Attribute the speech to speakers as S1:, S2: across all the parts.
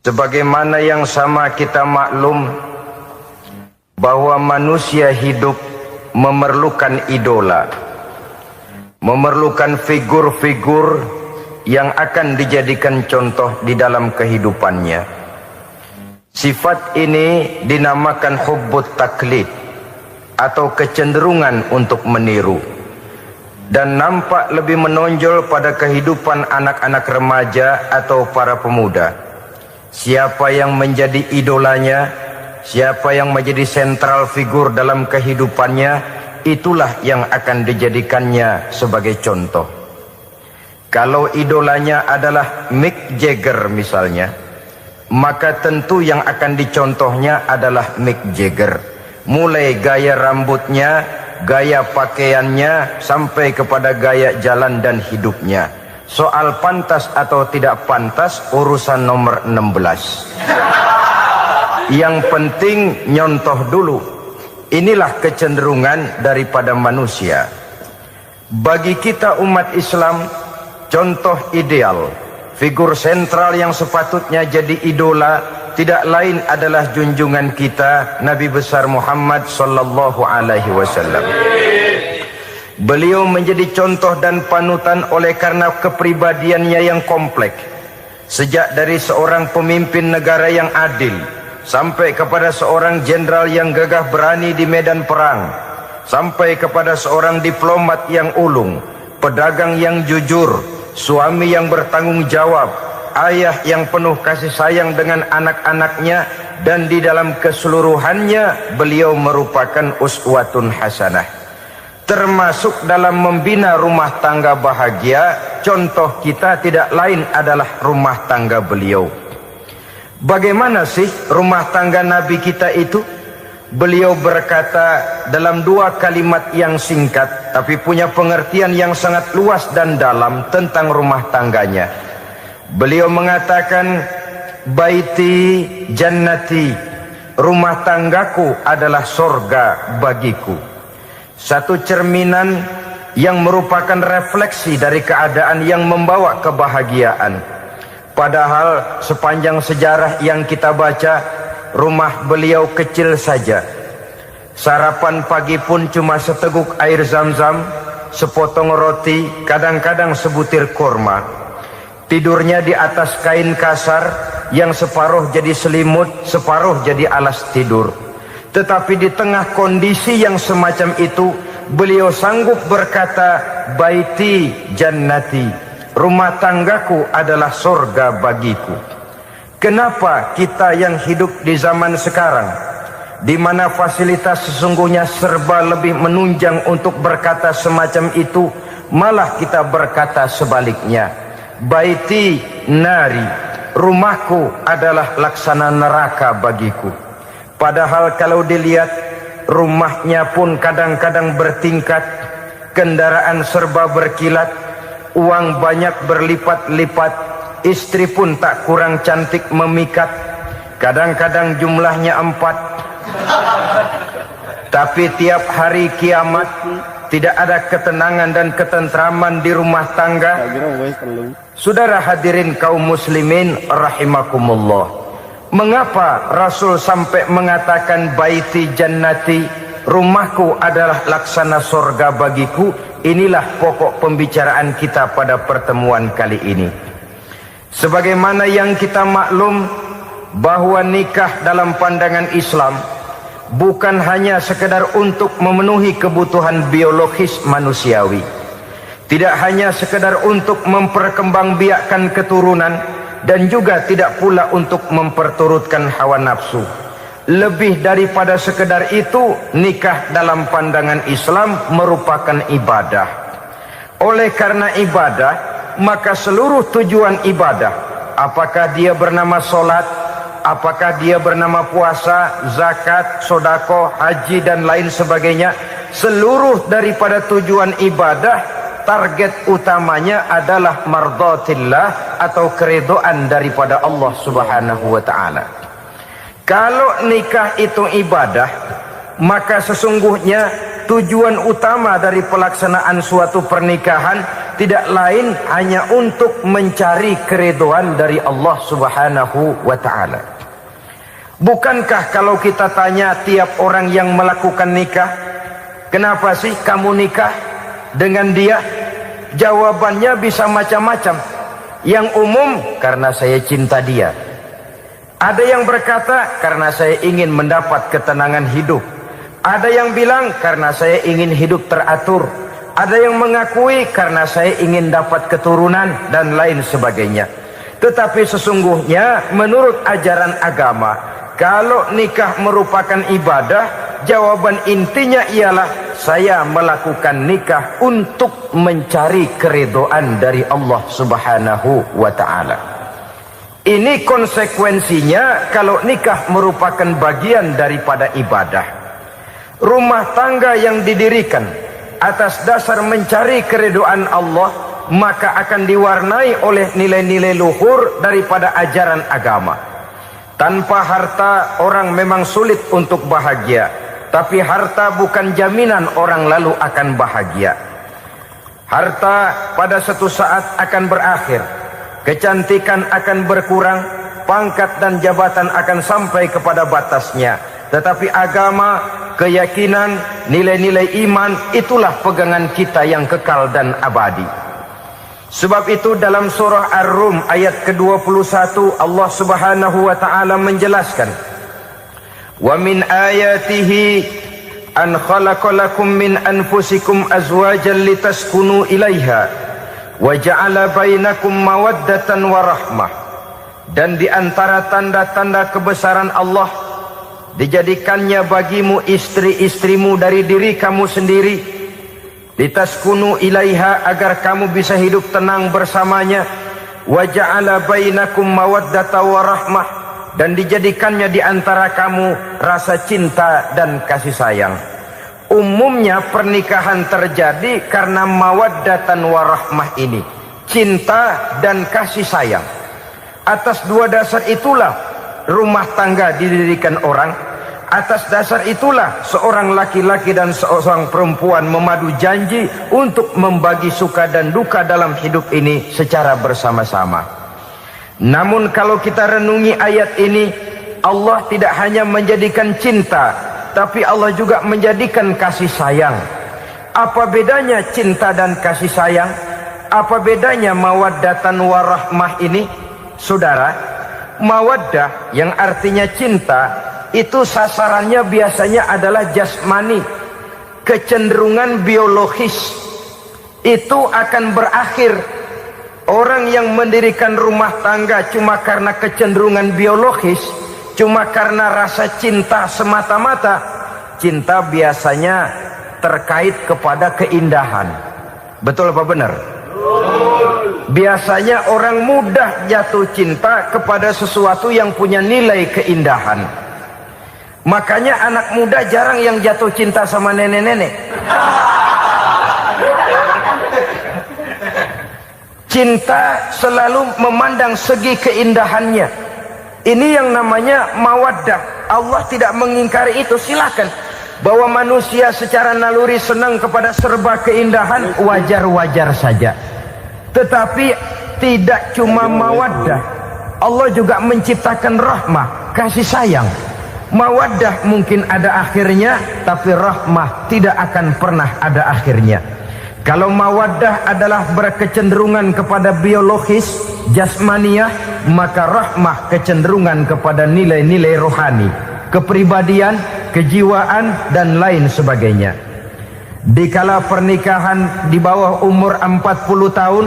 S1: Sebagaimana yang sama kita maklum bahwa manusia hidup memerlukan idola, memerlukan figur-figur yang akan dijadikan contoh di dalam kehidupannya. Sifat ini dinamakan hubbut taklid atau kecenderungan untuk meniru, dan nampak lebih menonjol pada kehidupan anak-anak remaja atau para pemuda. Siapa yang menjadi idolanya, siapa yang menjadi sentral figur dalam kehidupannya, itulah yang akan dijadikannya sebagai contoh. Kalau idolanya adalah Mick Jagger misalnya, maka tentu yang akan dicontohnya adalah Mick Jagger. Mulai gaya rambutnya, gaya pakaiannya, sampai kepada gaya jalan dan hidupnya. Soal pantas atau tidak pantas urusan nomor 16. Yang penting nyontoh dulu. Inilah kecenderungan daripada manusia. Bagi kita umat Islam, contoh ideal, figur sentral yang sepatutnya jadi idola tidak lain adalah junjungan kita Nabi besar Muhammad sallallahu alaihi wasallam. Beliau menjadi contoh dan panutan oleh karena kepribadiannya yang kompleks. Sejak dari seorang pemimpin negara yang adil, sampai kepada seorang jenderal yang gagah berani di medan perang, sampai kepada seorang diplomat yang ulung, pedagang yang jujur, suami yang bertanggung jawab, ayah yang penuh kasih sayang dengan anak-anaknya, dan di dalam keseluruhannya beliau merupakan uswatun hasanah. Termasuk dalam membina rumah tangga bahagia, contoh kita tidak lain adalah rumah tangga beliau. Bagaimana sih rumah tangga Nabi kita itu? Beliau berkata dalam dua kalimat yang singkat, tapi punya pengertian yang sangat luas dan dalam tentang rumah tangganya. Beliau mengatakan, baiti jannati, rumah tanggaku adalah sorga bagiku. Satu cerminan yang merupakan refleksi dari keadaan yang membawa kebahagiaan. Padahal sepanjang sejarah yang kita baca, rumah beliau kecil saja. Sarapan pagi pun cuma seteguk air zam-zam, sepotong roti, kadang-kadang sebutir kurma. Tidurnya di atas kain kasar yang separuh jadi selimut, separuh jadi alas tidur. Tetapi di tengah kondisi yang semacam itu, beliau sanggup berkata, baiti jannati, rumah tanggaku adalah surga bagiku. Kenapa kita yang hidup di zaman sekarang, di mana fasilitas sesungguhnya serba lebih menunjang untuk berkata semacam itu, malah kita berkata sebaliknya, baiti nari, rumahku adalah laksana neraka bagiku. Padahal kalau dilihat, rumahnya pun kadang-kadang bertingkat, kendaraan serba berkilat, uang banyak berlipat-lipat, istri pun tak kurang cantik memikat, kadang-kadang jumlahnya 4. Tapi tiap hari kiamat tidak ada ketenangan dan ketentraman di rumah tangga. Saudara hadirin kaum muslimin rahimakumullah, mengapa Rasul sampai mengatakan baiti jannati, rumahku adalah laksana surga bagiku? Inilah pokok pembicaraan kita pada pertemuan kali ini. Sebagaimana yang kita maklum bahwa nikah dalam pandangan Islam bukan hanya sekedar untuk memenuhi kebutuhan biologis manusiawi, tidak hanya sekedar untuk memperkembangbiakkan keturunan, dan juga tidak pula untuk memperturutkan hawa nafsu. Lebih daripada sekedar itu, nikah dalam pandangan Islam merupakan ibadah. Oleh karena ibadah, maka seluruh tujuan ibadah, apakah dia bernama solat, apakah dia bernama puasa, zakat, sodako, haji, dan lain sebagainya, seluruh daripada tujuan ibadah, target utamanya adalah mardhatillah atau keridhaan daripada Allah Subhanahu wa taala. Kalau nikah itu ibadah, maka sesungguhnya tujuan utama dari pelaksanaan suatu pernikahan tidak lain hanya untuk mencari keridhaan dari Allah Subhanahu wa ta'ala. Bukankah kalau kita tanya tiap orang yang melakukan nikah, kenapa sih kamu nikah dengan dia? Jawabannya bisa macam-macam. Yang umum, karena saya cinta dia. Ada yang berkata, karena saya ingin mendapat ketenangan hidup. Ada yang bilang, karena saya ingin hidup teratur. Ada yang mengakui, karena saya ingin dapat keturunan, dan lain sebagainya. Tetapi sesungguhnya, menurut ajaran agama, kalau nikah merupakan ibadah, jawaban intinya ialah, saya melakukan nikah untuk mencari keridhaan dari Allah Subhanahu wa ta'ala. Ini konsekuensinya kalau nikah merupakan bagian daripada ibadah. Rumah tangga yang didirikan atas dasar mencari keridhaan Allah, maka akan diwarnai oleh nilai-nilai luhur daripada ajaran agama. Tanpa harta orang memang sulit untuk bahagia, tapi harta bukan jaminan orang lalu akan bahagia. Harta pada suatu saat akan berakhir, kecantikan akan berkurang, pangkat dan jabatan akan sampai kepada batasnya. Tetapi agama, keyakinan, nilai-nilai iman, itulah pegangan kita yang kekal dan abadi. Sebab itu dalam surah Ar-Rum ayat ke-21 Allah Subhanahu wa ta'ala menjelaskan, wa min ayatihi an khalaqalakum min anfusikum azwajan litaskunu ilaiha wa ja'ala bainakum mawaddatan wa rahmah. Dan di antara tanda-tanda kebesaran Allah, dijadikannya bagimu istri-istrimu dari diri kamu sendiri, litaskunu ilaiha, agar kamu bisa hidup tenang bersamanya, wa ja'ala bainakum mawaddatan wa rahmah, dan dijadikannya di antara kamu rasa cinta dan kasih sayang. Umumnya pernikahan terjadi karena mawaddatan warahmah ini, cinta dan kasih sayang. Atas dua dasar itulah rumah tangga didirikan orang. Atas dasar itulah seorang laki-laki dan seorang perempuan memadu janji untuk membagi suka dan duka dalam hidup ini secara bersama-sama. Namun kalau kita renungi ayat ini, Allah tidak hanya menjadikan cinta, tapi Allah juga menjadikan kasih sayang. Apa bedanya cinta dan kasih sayang? Apa bedanya mawaddatan warahmah ini? Saudara, mawaddah yang artinya cinta, itu sasarannya biasanya adalah jasmani, kecenderungan biologis. Itu akan berakhir. Orang yang mendirikan rumah tangga cuma karena kecenderungan biologis, cuma karena rasa cinta semata-mata, cinta biasanya terkait kepada keindahan. Betul apa benar? Biasanya orang mudah jatuh cinta kepada sesuatu yang punya nilai keindahan. Makanya anak muda jarang yang jatuh cinta sama nenek-nenek. Cinta selalu memandang segi keindahannya. Ini yang namanya mawaddah. Allah tidak mengingkari itu, silakan. Bahwa manusia secara naluri senang kepada serba keindahan, wajar-wajar saja. Tetapi tidak cuma mawaddah, Allah juga menciptakan rahmah, kasih sayang. Mawaddah mungkin ada akhirnya, tapi rahmah tidak akan pernah ada akhirnya. Kalau mawaddah adalah berkecenderungan kepada biologis, jasmaniah, maka rahmah kecenderungan kepada nilai-nilai rohani, kepribadian, kejiwaan, dan lain sebagainya. Dikala pernikahan di bawah umur 40 tahun,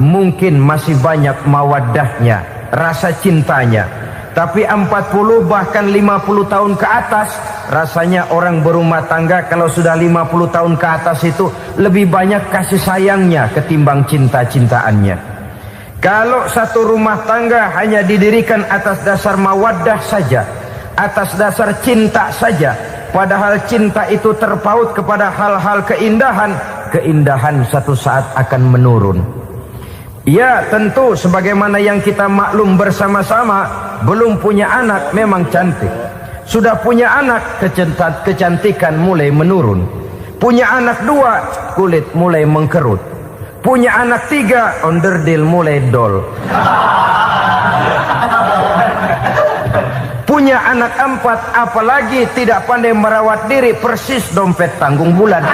S1: mungkin masih banyak mawaddahnya, rasa cintanya. Tapi 40 bahkan 50 tahun ke atas, rasanya orang berumah tangga kalau sudah 50 tahun ke atas itu lebih banyak kasih sayangnya ketimbang cinta-cintaannya. Kalau satu rumah tangga hanya didirikan atas dasar mawaddah saja, atas dasar cinta saja, padahal cinta itu terpaut kepada hal-hal keindahan, keindahan satu saat akan menurun. Ya tentu sebagaimana yang kita maklum bersama-sama, belum punya anak memang cantik. Sudah punya anak, kecantikan mulai menurun. Punya anak 2, kulit mulai mengkerut. Punya anak 3, onderdil mulai dol. Punya anak 4, apalagi tidak pandai merawat diri, persis dompet tanggung bulan.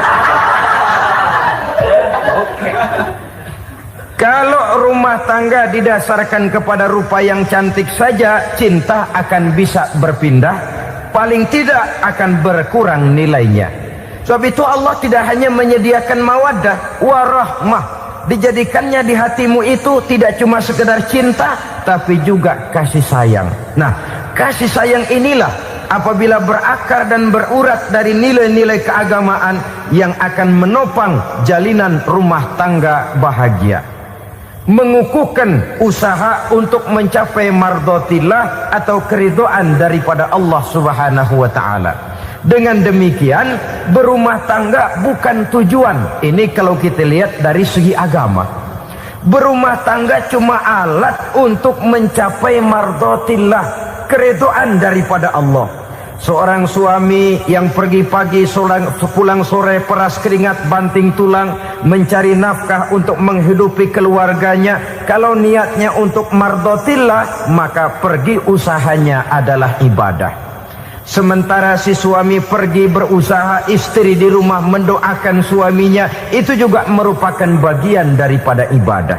S1: Kalau rumah tangga didasarkan kepada rupa yang cantik saja, cinta akan bisa berpindah, paling tidak akan berkurang nilainya. Sebab itu Allah tidak hanya menyediakan mawaddah warahmah, dijadikannya di hatimu itu tidak cuma sekedar cinta, tapi juga kasih sayang. Nah, kasih sayang inilah apabila berakar dan berurat dari nilai-nilai keagamaan yang akan menopang jalinan rumah tangga bahagia. Mengukuhkan usaha untuk mencapai mardhatillah atau keridhaan daripada Allah Subhanahu wa taala. Dengan demikian, berumah tangga bukan tujuan. Ini kalau kita lihat dari segi agama. Berumah tangga cuma alat untuk mencapai mardhatillah, keridhaan daripada Allah. Seorang suami yang pergi pagi pulang sore peras keringat banting tulang mencari nafkah untuk menghidupi keluarganya, kalau niatnya untuk mardhatillah maka pergi usahanya adalah ibadah. Sementara si suami pergi berusaha, istri di rumah mendoakan suaminya, itu juga merupakan bagian daripada ibadah.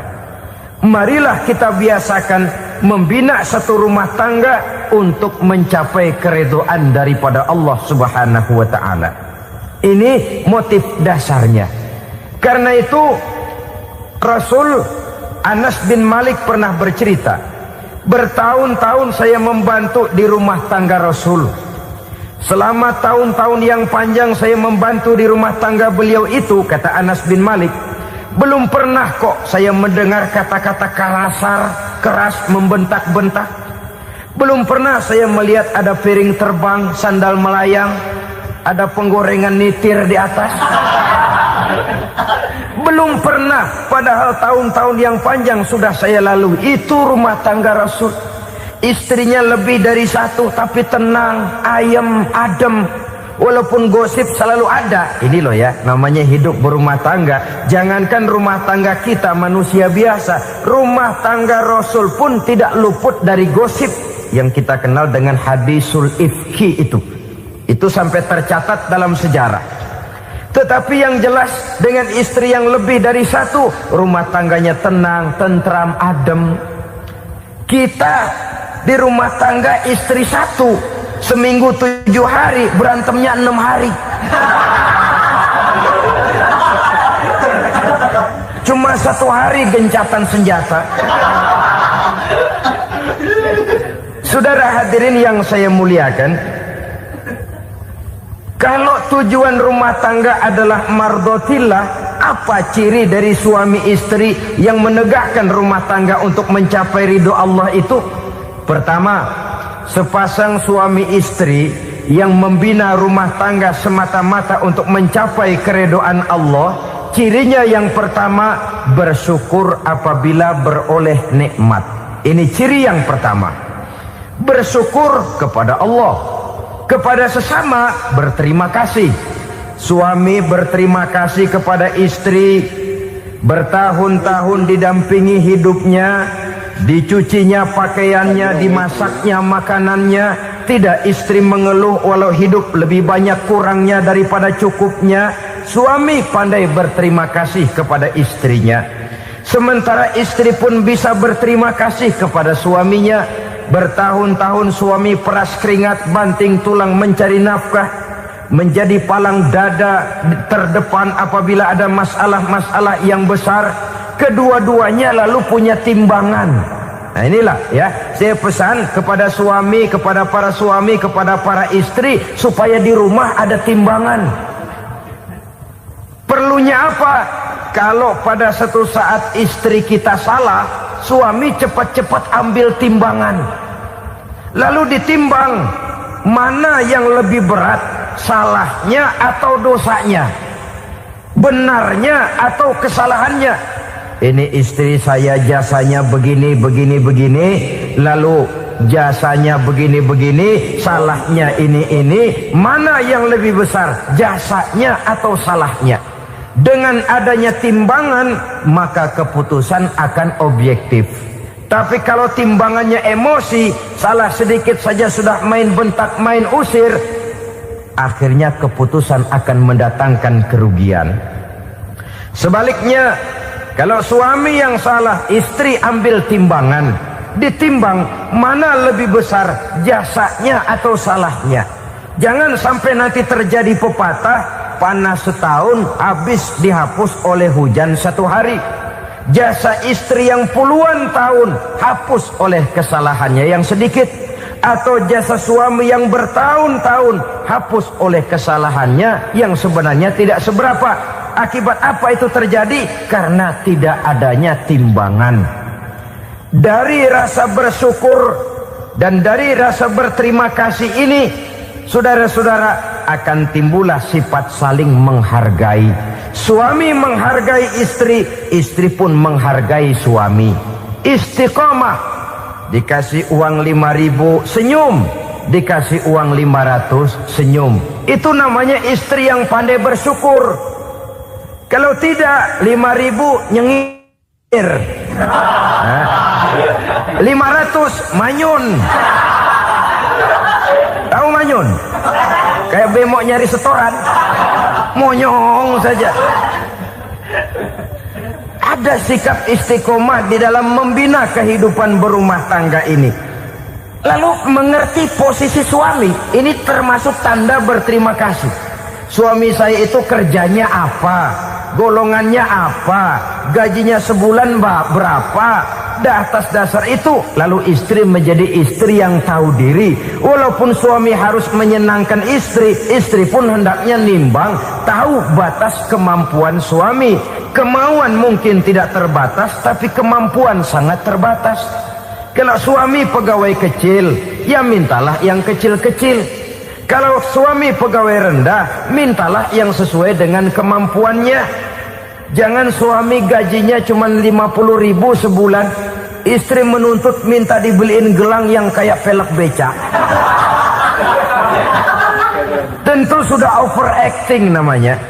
S1: Marilah kita biasakan membina satu rumah tangga untuk mencapai keridhaan daripada Allah Subhanahu wa taala. Ini motif dasarnya. Karena itu Rasul Anas bin Malik pernah bercerita, bertahun-tahun saya membantu di rumah tangga Rasul. Selama tahun-tahun yang panjang saya membantu di rumah tangga beliau itu, kata Anas bin Malik, belum pernah kok saya mendengar kata-kata kasar, keras, membentak-bentak. Belum pernah saya melihat ada piring terbang, sandal melayang, ada penggorengan nitir di atas. Belum pernah, padahal tahun-tahun yang panjang sudah saya lalui. Itu rumah tangga Rasul. Istrinya lebih dari 1, tapi tenang, ayem, adem. Walaupun gosip selalu ada. Ini loh ya, namanya hidup berumah tangga. Jangankan rumah tangga kita manusia biasa, rumah tangga Rasul pun tidak luput dari gosip yang kita kenal dengan hadisul ifki itu. Itu sampai tercatat dalam sejarah. Tetapi yang jelas, dengan istri yang lebih dari 1, rumah tangganya tenang, tentram, adem. Kita di rumah tangga istri 1, seminggu 7 hari, berantemnya 6 hari. Cuma 1 hari gencatan senjata. Saudara hadirin yang saya muliakan, kalau tujuan rumah tangga adalah mardhatillah, apa ciri dari suami istri yang menegakkan rumah tangga untuk mencapai ridho Allah itu? Pertama, sepasang suami istri yang membina rumah tangga semata-mata untuk mencapai keridhaan Allah, cirinya yang pertama, bersyukur apabila beroleh nikmat. Ini ciri yang pertama. Bersyukur kepada Allah, kepada sesama berterima kasih. Suami berterima kasih kepada istri, bertahun-tahun didampingi hidupnya, dicucinya pakaiannya, dimasaknya makanannya. Tidak istri mengeluh walau hidup lebih banyak kurangnya daripada cukupnya. Suami pandai berterima kasih kepada istrinya. Sementara istri pun bisa berterima kasih kepada suaminya. Bertahun-tahun suami peras keringat, banting tulang mencari nafkah, menjadi palang dada terdepan apabila ada masalah-masalah yang besar. Kedua-duanya lalu punya timbangan. Nah inilah ya, saya pesan kepada suami, kepada para suami, kepada para istri, supaya di rumah ada timbangan. Perlunya apa? Kalau pada satu saat istri kita salah, suami cepat-cepat ambil timbangan, lalu ditimbang mana yang lebih berat, salahnya atau dosanya, benarnya atau kesalahannya. Ini istri saya jasanya begini, begini, begini, lalu jasanya begini-begini, salahnya ini, mana yang lebih besar, jasanya atau salahnya? Dengan adanya timbangan, maka keputusan akan objektif. Tapi kalau timbangannya emosi, salah sedikit saja sudah main bentak, main usir, akhirnya keputusan akan mendatangkan kerugian. Sebaliknya, kalau suami yang salah, istri ambil timbangan, ditimbang mana lebih besar, jasanya atau salahnya. Jangan sampai nanti terjadi pepatah, panas setahun habis dihapus oleh hujan satu hari. Jasa istri yang puluhan tahun hapus oleh kesalahannya yang sedikit, atau jasa suami yang bertahun-tahun hapus oleh kesalahannya yang sebenarnya tidak seberapa. Akibat apa itu terjadi? Karena tidak adanya timbangan. Dari rasa bersyukur dan dari rasa berterima kasih ini, saudara-saudara, akan timbullah sifat saling menghargai. Suami menghargai istri, istri pun menghargai suami. Istiqomah, dikasih uang 5.000 senyum, dikasih uang 500 senyum. Itu namanya istri yang pandai bersyukur. Kalau tidak, 5.000 nyengir, 500 manyun. Tahu manyun? Kayak bemok nyari setoran, monyong saja. Ada sikap istiqomah di dalam membina kehidupan berumah tangga ini. Lalu mengerti posisi suami, ini termasuk tanda berterima kasih. Suami saya itu kerjanya apa, golongannya apa, gajinya sebulan berapa. Atas dasar itu, lalu istri menjadi istri yang tahu diri. Walaupun suami harus menyenangkan istri, istri pun hendaknya nimbang, tahu batas kemampuan suami. Kemauan mungkin tidak terbatas, tapi kemampuan sangat terbatas. Kalau suami pegawai kecil, ya mintalah yang kecil-kecil. Kalau suami pegawai rendah, mintalah yang sesuai dengan kemampuannya. Jangan suami gajinya cuma 50.000 sebulan, istri menuntut minta dibeliin gelang yang kayak pelek beca. Tentu sudah overacting namanya.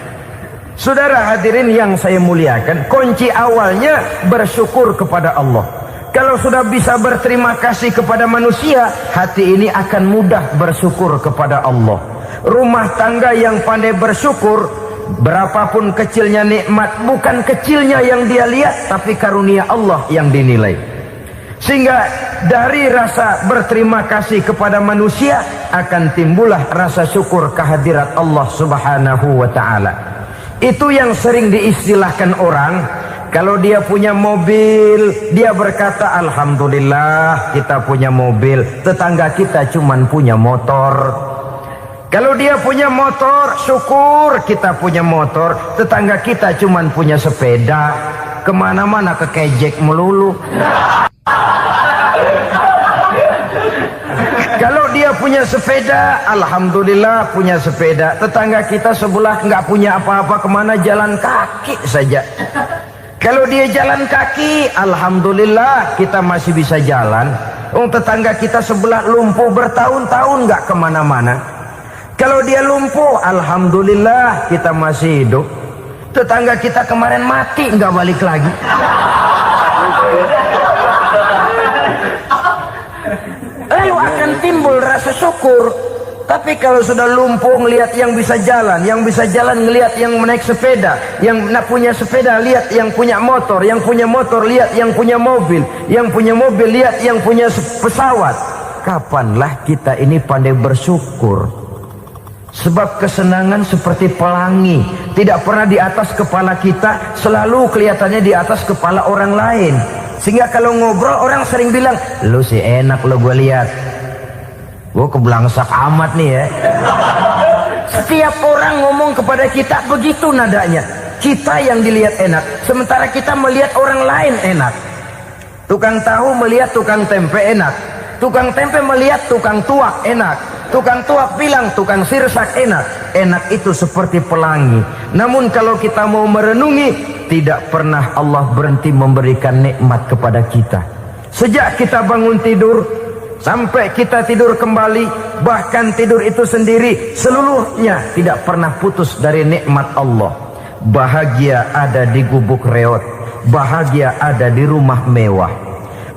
S1: Saudara hadirin yang saya muliakan, kunci awalnya bersyukur kepada Allah. Kalau sudah bisa berterima kasih kepada manusia, hati ini akan mudah bersyukur kepada Allah. Rumah tangga yang pandai bersyukur, berapapun kecilnya nikmat, bukan kecilnya yang dia lihat, tapi karunia Allah yang dinilai. Sehingga dari rasa berterima kasih kepada manusia akan timbullah rasa syukur kehadirat Allah Subhanahu wa ta'ala. Itu yang sering diistilahkan orang, kalau dia punya mobil, dia berkata alhamdulillah kita punya mobil, tetangga kita cuman punya motor. Kalau dia punya motor, syukur kita punya motor, tetangga kita cuman punya sepeda, kemana-mana kekejek melulu. Kalau dia punya sepeda, alhamdulillah punya sepeda, tetangga kita sebelah nggak punya apa-apa, kemana jalan kaki saja. Kalau dia jalan kaki, alhamdulillah kita masih bisa jalan. Tetangga kita sebelah lumpuh bertahun-tahun nggak kemana-mana. Kalau dia lumpuh, alhamdulillah kita masih hidup. Tetangga kita kemarin mati nggak balik lagi. Lalu akan timbul rasa syukur. Tapi kalau sudah lumpuh ngelihat yang bisa jalan ngelihat yang naik sepeda, yang punya sepeda lihat yang punya motor lihat yang punya mobil lihat yang punya pesawat. Kapanlah kita ini pandai bersyukur? Sebab kesenangan seperti pelangi, tidak pernah di atas kepala kita, selalu kelihatannya di atas kepala orang lain. Sehingga kalau ngobrol orang sering bilang, lu sih enak lo gue lihat, gue keblangsak amat nih ya. Setiap orang ngomong kepada kita begitu nadanya. Kita yang dilihat enak, sementara kita melihat orang lain enak. Tukang tahu melihat tukang tempe enak, tukang tempe melihat tukang tuak enak, tukang tuak bilang tukang sirsak enak. Enak itu seperti pelangi. Namun kalau kita mau merenungi, tidak pernah Allah berhenti memberikan nikmat kepada kita. Sejak kita bangun tidur, sampai kita tidur kembali, bahkan tidur itu sendiri seluruhnya tidak pernah putus dari nikmat Allah. Bahagia ada di gubuk reot, bahagia ada di rumah mewah,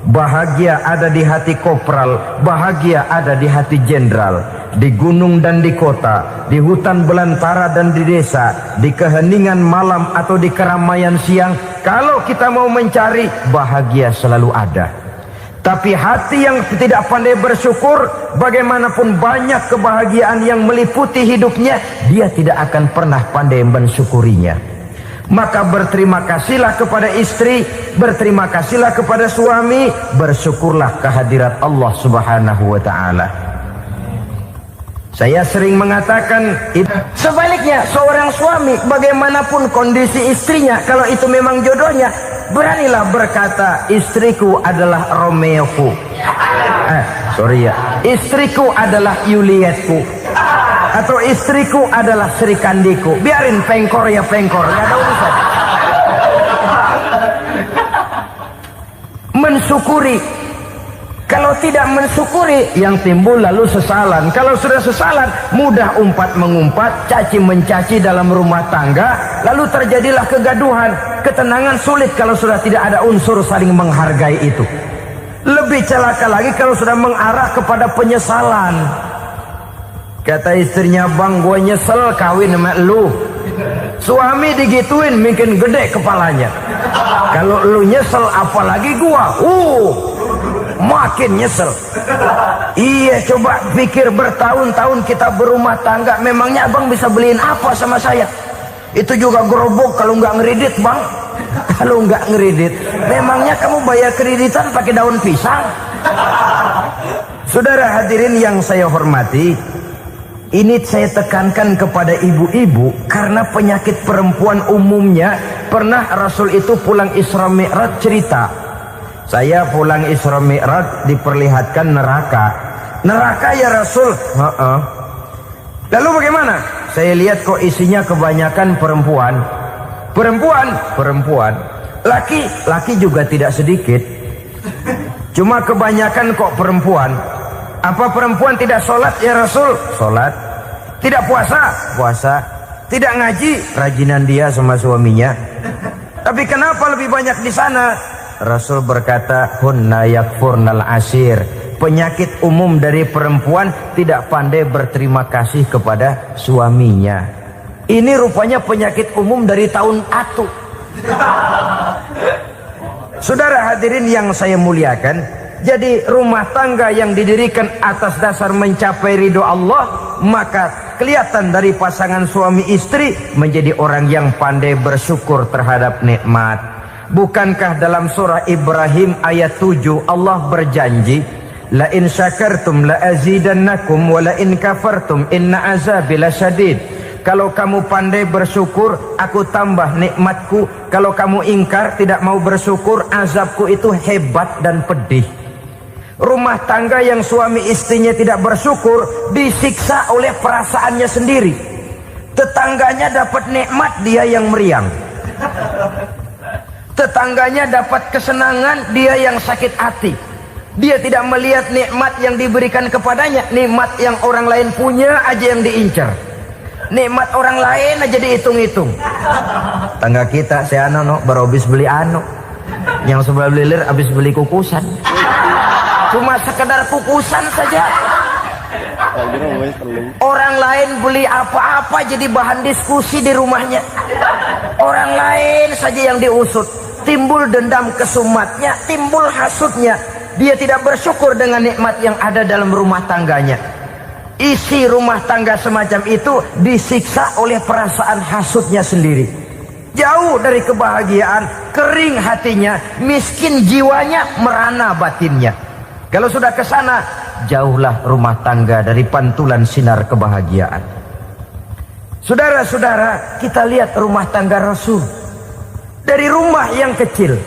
S1: bahagia ada di hati kopral, bahagia ada di hati jenderal, di gunung dan di kota, di hutan belantara dan di desa, di keheningan malam atau di keramaian siang. Kalau kita mau mencari, bahagia selalu ada. Tapi hati yang tidak pandai bersyukur, bagaimanapun banyak kebahagiaan yang meliputi hidupnya, dia tidak akan pernah pandai mensyukurinya. Maka berterima kasihlah kepada istri, berterima kasihlah kepada suami, bersyukurlah kehadirat Allah Subhanahu wa ta'ala. Saya sering mengatakan, sebaliknya seorang suami bagaimanapun kondisi istrinya, kalau itu memang jodohnya, beranilah berkata, istriku adalah Romeoku, istriku adalah Julietku, atau istriku adalah Sri Kandiku. Biarin pengkor ya pengkor, nggak ada urusan. Mensyukuri. Kalau tidak mensyukuri, yang timbul lalu sesalan. Kalau sudah sesalan, mudah umpat mengumpat, caci mencaci dalam rumah tangga, lalu terjadilah kegaduhan. Ketenangan sulit kalau sudah tidak ada unsur saling menghargai itu. Lebih celaka lagi kalau sudah mengarah kepada penyesalan. Kata istrinya, bang, gue nyesel kawin sama lu. Suami digituin mungkin gede kepalanya. Kalau lu nyesel apalagi gua, makin nyesel. Iya, coba pikir bertahun-tahun kita berumah tangga, memangnya abang bisa beliin apa sama saya? Itu juga gerobok kalau nggak ngeredit, bang. Kalau nggak ngeredit, memangnya kamu bayar kreditan pakai daun pisang? Saudara hadirin yang saya hormati, ini saya tekankan kepada ibu-ibu karena penyakit perempuan umumnya. Pernah Rasul itu pulang Isra Mi'raj cerita, saya pulang Isra Mi'raj diperlihatkan neraka. Neraka ya Rasul? Lalu bagaimana? Saya lihat kok isinya kebanyakan perempuan. Perempuan. Laki juga tidak sedikit. Cuma kebanyakan kok perempuan. Apa perempuan tidak sholat ya Rasul? Sholat. Tidak puasa? Puasa. Tidak ngaji? Rajinan dia sama suaminya. Tapi kenapa lebih banyak di sana? Rasul berkata, hunna yakfurnal ashir. Penyakit umum dari perempuan tidak pandai berterima kasih kepada suaminya. Ini rupanya penyakit umum dari tahun atu. Saudara hadirin yang saya muliakan, jadi rumah tangga yang didirikan atas dasar mencapai ridho Allah, maka kelihatan dari pasangan suami istri menjadi orang yang pandai bersyukur terhadap nikmat. Bukankah dalam surah Ibrahim ayat 7 Allah berjanji, la in syakartum la azidannakum wa la in kafartum inna azabi lasyadid. Kalau kamu pandai bersyukur, aku tambah nikmatku. Kalau kamu ingkar, tidak mau bersyukur, azabku itu hebat dan pedih. Rumah tangga yang suami istrinya tidak bersyukur disiksa oleh perasaannya sendiri. Tetangganya dapat nikmat, dia yang meriang. Tetangganya dapat kesenangan, dia yang sakit hati. Dia tidak melihat nikmat yang diberikan kepadanya. Nikmat yang orang lain punya aja yang diincar. Nikmat orang lain aja dihitung-hitung. Tangga kita, saya baru habis beli yang sebelah belilir habis beli kukusan. Cuma sekedar kukusan saja. Orang lain beli apa-apa jadi bahan diskusi di rumahnya. Orang lain saja yang diusut. Timbul dendam kesumatnya, timbul hasutnya. Dia tidak bersyukur dengan nikmat yang ada dalam rumah tangganya. Isi rumah tangga semacam itu disiksa oleh perasaan hasutnya sendiri. Jauh dari kebahagiaan, kering hatinya, miskin jiwanya, merana batinnya. Kalau sudah ke sana, jauhlah rumah tangga dari pantulan sinar kebahagiaan. Saudara-saudara, kita lihat rumah tangga Rasul. Dari rumah yang kecil,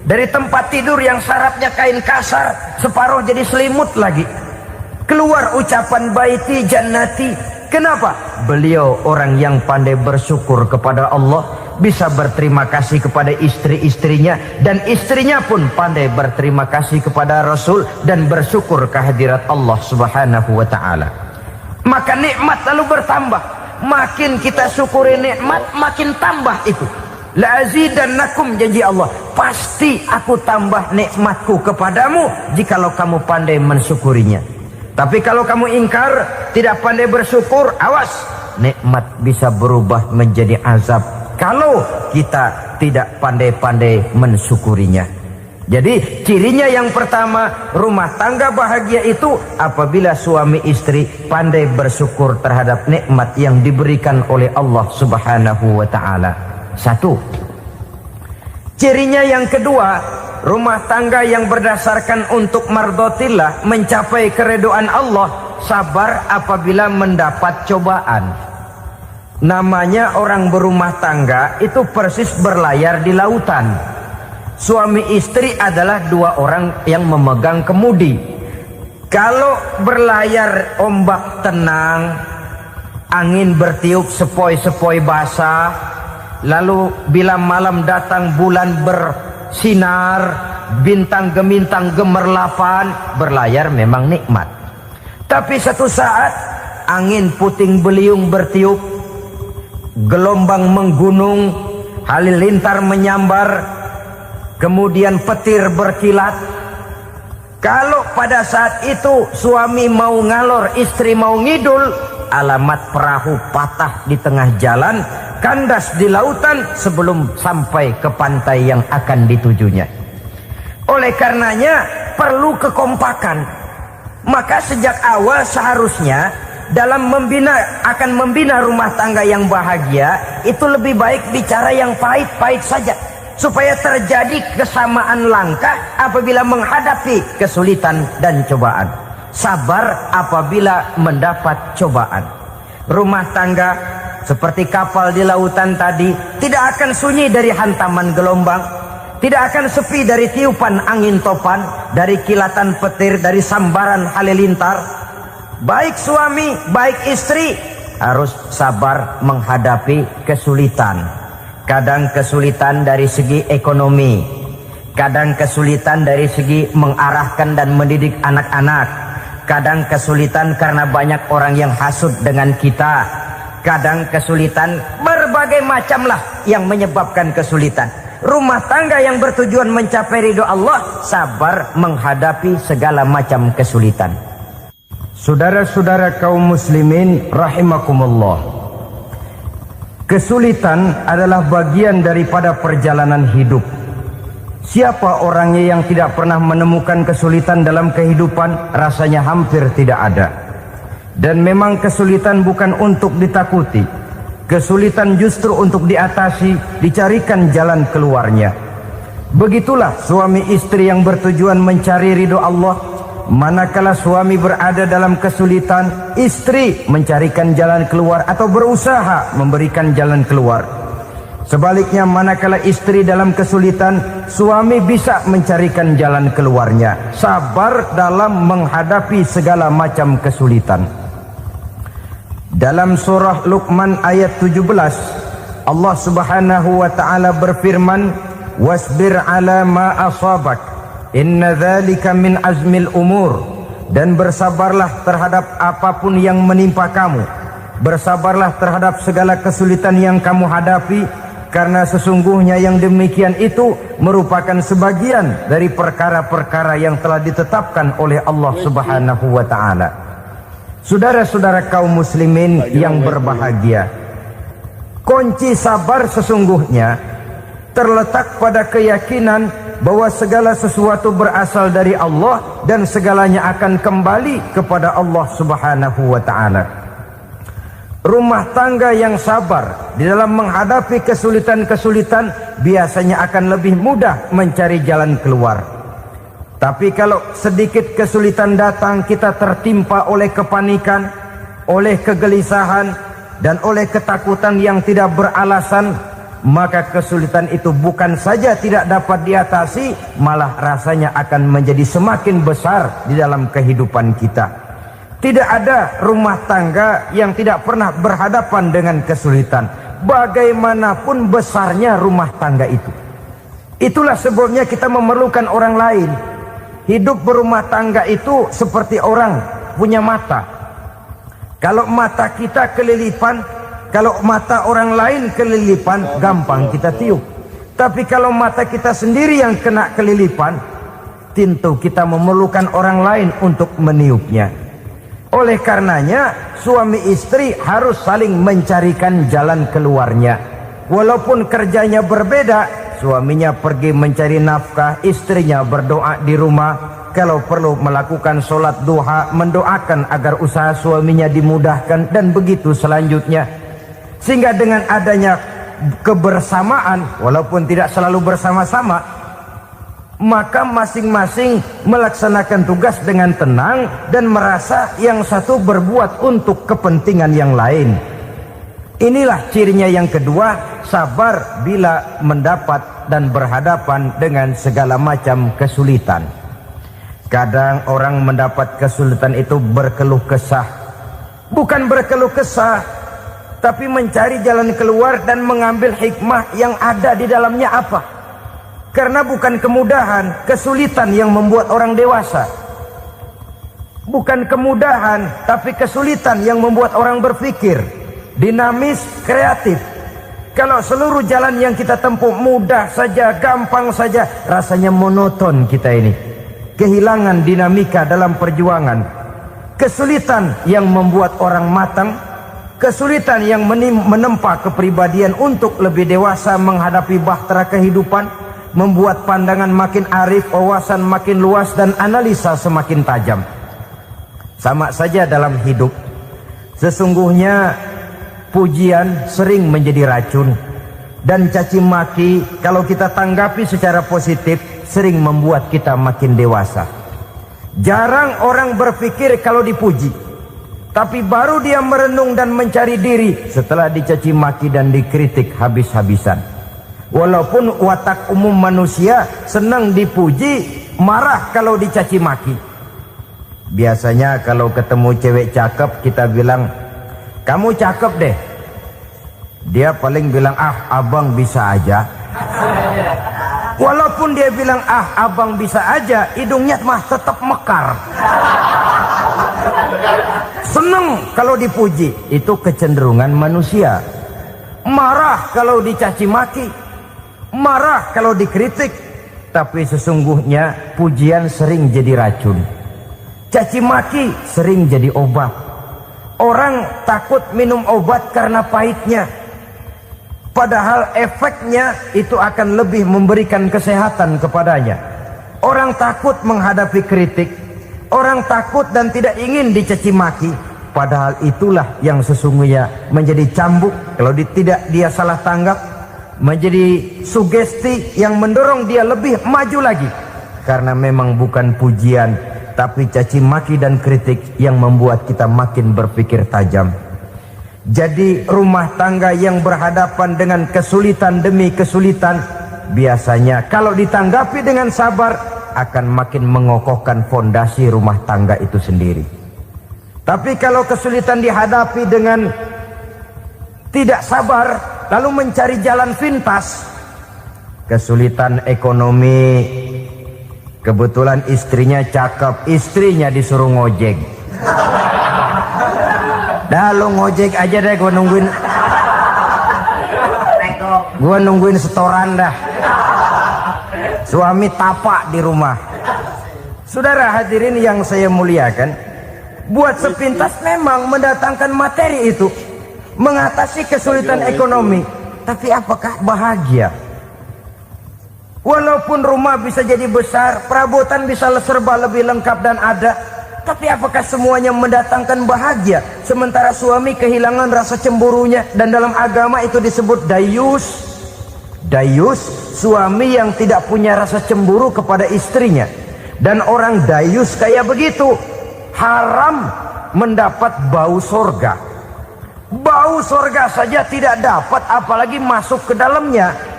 S1: dari tempat tidur yang sarapnya kain kasar, separuh jadi selimut lagi, keluar ucapan baiti jannati. Kenapa? Beliau orang yang pandai bersyukur kepada Allah. bisa berterima kasih kepada istri-istrinya, dan istrinya pun pandai berterima kasih kepada Rasul dan bersyukur kehadirat Allah Subhanahu wa taala. Maka nikmat lalu bertambah. Makin kita syukuri nikmat, makin tambah itu. La azidannakum, janji Allah, pasti aku tambah nikmatku kepadamu jikalau kamu pandai mensyukurinya. Tapi kalau kamu ingkar, tidak pandai bersyukur, awas, nikmat bisa berubah menjadi azab kalau kita tidak pandai-pandai mensyukurinya. Jadi cirinya yang pertama, rumah tangga bahagia itu apabila suami istri pandai bersyukur terhadap nikmat yang diberikan oleh Allah Subhanahu wa taala. Satu. Cirinya yang kedua, rumah tangga yang berdasarkan untuk mardhatillah, mencapai keridhaan Allah, sabar apabila mendapat cobaan. Namanya orang berumah tangga itu persis berlayar di lautan. Suami istri adalah dua orang yang memegang kemudi. Kalau berlayar ombak tenang, angin bertiup sepoi-sepoi basah, lalu bila malam datang bulan bersinar, bintang gemintang gemerlapan, berlayar memang nikmat. Tapi satu saat angin puting beliung bertiup, gelombang menggunung, halilintar menyambar, kemudian petir berkilat. Kalau pada saat itu suami mau ngalor, istri mau ngidul, alamat perahu patah di tengah jalan, kandas di lautan sebelum sampai ke pantai yang akan ditujunya. Oleh karenanya perlu kekompakan. Maka sejak awal seharusnya dalam akan membina rumah tangga yang bahagia itu lebih baik bicara yang pahit-pahit saja, supaya terjadi kesamaan langkah apabila menghadapi kesulitan dan cobaan. Sabar apabila mendapat cobaan. Rumah tangga seperti kapal di lautan tadi tidak akan sunyi dari hantaman gelombang, tidak akan sepi dari tiupan angin topan, dari kilatan petir, dari sambaran halilintar. Baik suami, baik istri harus sabar menghadapi kesulitan. Kadang kesulitan dari segi ekonomi, kadang kesulitan dari segi mengarahkan dan mendidik anak-anak, kadang kesulitan karena banyak orang yang hasut dengan kita, kadang kesulitan berbagai macam lah yang menyebabkan kesulitan. Rumah tangga yang bertujuan mencapai ridho Allah sabar menghadapi segala macam kesulitan. Saudara-saudara kaum muslimin rahimakumullah, kesulitan adalah bagian daripada perjalanan hidup. Siapa orangnya yang tidak pernah menemukan kesulitan dalam kehidupan? Rasanya hampir tidak ada. Dan memang kesulitan bukan untuk ditakuti. Kesulitan justru untuk diatasi, dicarikan jalan keluarnya. Begitulah suami istri yang bertujuan mencari ridho Allah. Manakala suami berada dalam kesulitan, istri mencarikan jalan keluar atau berusaha memberikan jalan keluar. Sebaliknya, manakala istri dalam kesulitan, suami bisa mencarikan jalan keluarnya. Sabar dalam menghadapi segala macam kesulitan. Dalam surah Luqman ayat 17, Allah Subhanahu wa taala berfirman, "Wasbir 'ala ma asabak, inna dzalika min azmil umur." Dan bersabarlah terhadap apapun yang menimpa kamu. Bersabarlah terhadap segala kesulitan yang kamu hadapi, karena sesungguhnya yang demikian itu merupakan sebagian dari perkara-perkara yang telah ditetapkan oleh Allah Subhanahu wa taala. Saudara-saudara kaum muslimin yang berbahagia, kunci sabar sesungguhnya terletak pada keyakinan bahwa segala sesuatu berasal dari Allah dan segalanya akan kembali kepada Allah Subhanahu wa taala. Rumah tangga yang sabar di dalam menghadapi kesulitan-kesulitan biasanya akan lebih mudah mencari jalan keluar. Tapi kalau sedikit kesulitan datang, kita tertimpa oleh kepanikan, oleh kegelisahan, dan oleh ketakutan yang tidak beralasan, maka kesulitan itu bukan saja tidak dapat diatasi, malah rasanya akan menjadi semakin besar di dalam kehidupan kita. Tidak ada rumah tangga yang tidak pernah berhadapan dengan kesulitan. bagaimanapun besarnya rumah tangga itu. Itulah sebabnya kita memerlukan orang lain. Hidup berumah tangga itu seperti orang punya mata. Kalau mata kita kelilipan, kalau mata orang lain kelilipan, gampang kita tiup. Tapi kalau mata kita sendiri yang kena kelilipan, tentu kita memerlukan orang lain untuk meniupnya. Oleh karenanya, suami istri harus saling mencarikan jalan keluarnya. Walaupun kerjanya berbeda, suaminya pergi mencari nafkah, istrinya berdoa di rumah. Kalau perlu melakukan sholat duha, mendoakan agar usaha suaminya dimudahkan, dan begitu selanjutnya. Sehingga dengan adanya kebersamaan, walaupun tidak selalu bersama-sama, maka masing-masing melaksanakan tugas dengan tenang dan merasa yang satu berbuat untuk kepentingan yang lain. Inilah cirinya yang kedua, sabar bila mendapat dan berhadapan dengan segala macam kesulitan. Kadang orang mendapat kesulitan itu berkeluh kesah. Bukan berkeluh kesah, tapi mencari jalan keluar dan mengambil hikmah yang ada di dalamnya apa. Karena bukan kemudahan, kesulitan yang membuat orang dewasa. Bukan kemudahan, tapi kesulitan yang membuat orang berpikir dinamis, kreatif. Kalau seluruh jalan yang kita tempuh mudah saja, gampang saja, rasanya monoton kita ini. Kehilangan dinamika dalam perjuangan. Kesulitan yang membuat orang matang, kesulitan yang menempa kepribadian untuk lebih dewasa menghadapi bahtera kehidupan, membuat pandangan makin arif, wawasan makin luas, dan analisa semakin tajam. Sama saja dalam hidup. Sesungguhnya pujian sering menjadi racun, dan caci maki kalau kita tanggapi secara positif sering membuat kita makin dewasa. Jarang orang berpikir kalau dipuji, tapi baru dia merenung dan mencari diri setelah dicaci maki dan dikritik habis-habisan. Walaupun watak umum manusia senang dipuji, marah kalau dicaci maki. Biasanya kalau ketemu cewek cakep kita bilang, "Kamu cakep deh." Dia paling bilang, "Ah, abang bisa aja." Walaupun dia bilang, "Ah, abang bisa aja," hidungnya mah tetap mekar. Senang kalau dipuji, itu kecenderungan manusia. Marah kalau dicaci maki, marah kalau dikritik. Tapi sesungguhnya pujian sering jadi racun, caci maki sering jadi obat. Orang takut minum obat karena pahitnya, padahal efeknya itu akan lebih memberikan kesehatan kepadanya. Orang takut menghadapi kritik, orang takut dan tidak ingin dicaci maki, padahal itulah yang sesungguhnya menjadi cambuk kalau tidak dia salah tanggap, menjadi sugesti yang mendorong dia lebih maju lagi. Karena memang bukan pujian, tapi caci maki dan kritik yang membuat kita makin berpikir tajam. Jadi rumah tangga yang berhadapan dengan kesulitan demi kesulitan, biasanya kalau ditanggapi dengan sabar akan makin mengokohkan fondasi rumah tangga itu sendiri. Tapi kalau kesulitan dihadapi dengan tidak sabar, lalu mencari jalan pintas, kesulitan ekonomi, kebetulan istrinya cakep, istrinya disuruh ngojek. Dah lo ngojek aja deh, gua nungguin setoran dah. Suami tapak di rumah. Saudara hadirin yang saya muliakan, buat sepintas memang mendatangkan materi itu, mengatasi kesulitan ekonomi. Tapi apakah bahagia? Walaupun rumah bisa jadi besar, perabotan bisa serba lebih lengkap dan ada, tapi apakah semuanya mendatangkan bahagia? Sementara suami kehilangan rasa cemburunya, dan dalam agama itu disebut dayus. Dayus, suami yang tidak punya rasa cemburu kepada istrinya. Dan orang dayus kayak begitu, haram mendapat bau sorga. Bau sorga saja tidak dapat, apalagi masuk ke dalamnya.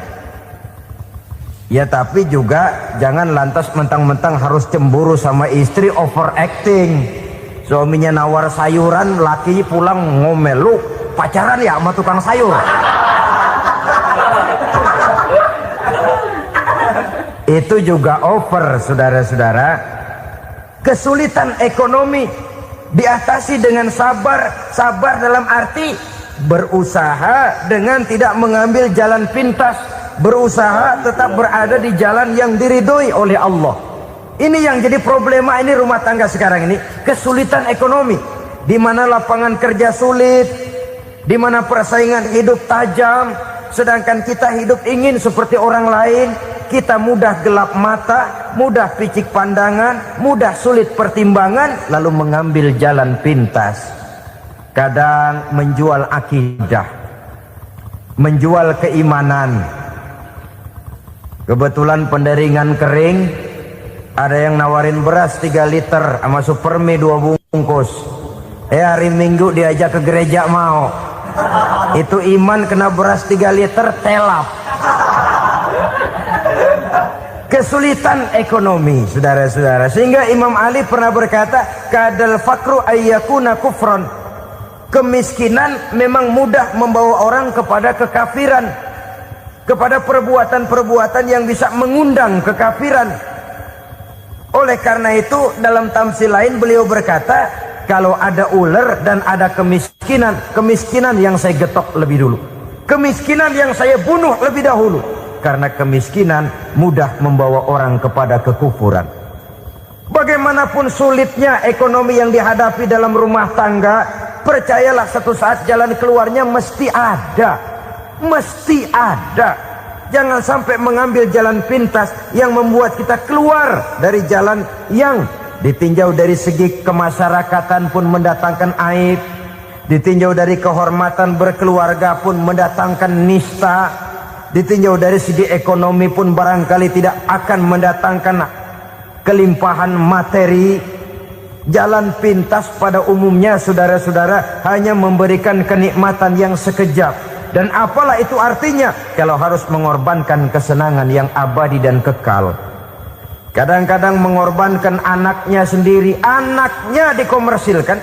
S1: Ya tapi juga jangan lantas mentang-mentang harus cemburu sama istri, overacting. Suaminya nawar sayuran, laki pulang ngomel, "Lu pacaran ya sama tukang sayur?" Itu juga over, saudara-saudara. Kesulitan ekonomi diatasi dengan sabar. Sabar dalam arti berusaha dengan tidak mengambil jalan pintas, berusaha tetap berada di jalan yang diridhoi oleh Allah. Ini yang jadi problema ini rumah tangga sekarang ini, kesulitan ekonomi, di mana lapangan kerja sulit, di mana persaingan hidup tajam, sedangkan kita hidup ingin seperti orang lain. Kita mudah gelap mata, mudah picik pandangan, mudah sulit pertimbangan, lalu mengambil jalan pintas. Kadang menjual akidah, menjual keimanan. Kebetulan penderingan kering, ada yang nawarin beras 3 liter sama Supermi 2 bungkus. Hari Minggu diajak ke gereja mau. Itu iman kena beras 3 liter telap. Kesulitan ekonomi, saudara-saudara, sehingga Imam Ali pernah berkata, kadal fakru ayyakuna kufron. Kemiskinan memang mudah membawa orang kepada kekafiran, kepada perbuatan-perbuatan yang bisa mengundang kekafiran. Oleh karena itu dalam tamsil lain beliau berkata, kalau ada ular dan ada kemiskinan, kemiskinan yang saya getok lebih dulu, kemiskinan yang saya bunuh lebih dahulu. Karena kemiskinan mudah membawa orang kepada kekufuran. Bagaimanapun sulitnya ekonomi yang dihadapi dalam rumah tangga, percayalah satu saat jalan keluarnya mesti ada. Mesti ada. Jangan sampai mengambil jalan pintas yang membuat kita keluar dari jalan yang ditinjau dari segi kemasyarakatan pun mendatangkan aib, ditinjau dari kehormatan berkeluarga pun mendatangkan nista, ditinjau dari segi ekonomi pun barangkali tidak akan mendatangkan kelimpahan materi. Jalan pintas pada umumnya, saudara-saudara, hanya memberikan kenikmatan yang sekejap. Dan apalah itu artinya kalau harus mengorbankan kesenangan yang abadi dan kekal. Kadang-kadang mengorbankan anaknya sendiri, anaknya dikomersilkan.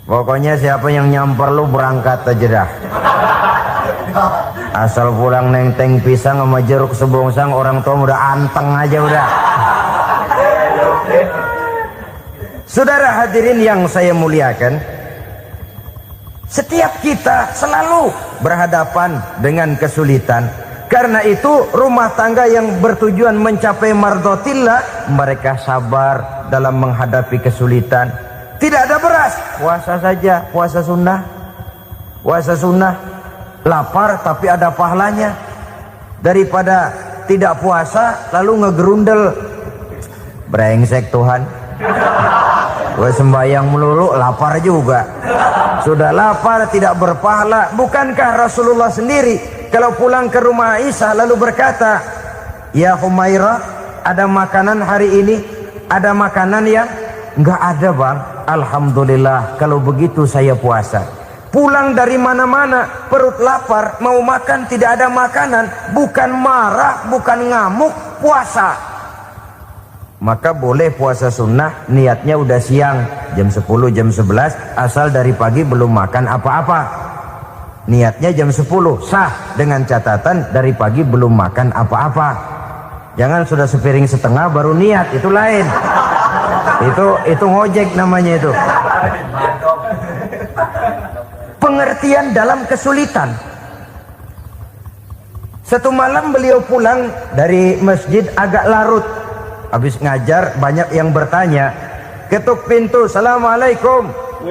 S1: Pokoknya siapa yang nyamper lu berangkat aja dah. Asal pulang nenteng pisang sama jeruk sebongsang, orang tua udah anteng aja udah. Saudara hadirin yang saya muliakan, setiap kita selalu berhadapan dengan kesulitan. Karena itu rumah tangga yang bertujuan mencapai mardhatillah, mereka sabar dalam menghadapi kesulitan. Tidak ada beras, puasa saja, puasa sunnah. Puasa sunnah, lapar tapi ada pahalanya. Daripada tidak puasa lalu ngegerundel, brengsek Tuhan, gue sembahyang melulu lapar juga. Sudah lapar tidak berpahala. Bukankah Rasulullah sendiri kalau pulang ke rumah Aisyah lalu berkata, ya Humairah, ada makanan hari ini? Ada makanan yang enggak ada bang. Alhamdulillah, kalau begitu saya puasa. Pulang dari mana-mana perut lapar, mau makan tidak ada makanan, bukan marah, bukan ngamuk, puasa. Maka boleh puasa sunnah, niatnya udah siang, jam 10, jam 11, asal dari pagi belum makan apa-apa. Niatnya jam 10, sah, dengan catatan dari pagi belum makan apa-apa. Jangan sudah sepiring setengah baru niat, itu lain. Itu ngojek namanya itu. Pengertian dalam kesulitan. Satu malam beliau pulang dari masjid agak larut. Habis ngajar banyak yang bertanya, ketuk pintu, assalamualaikum,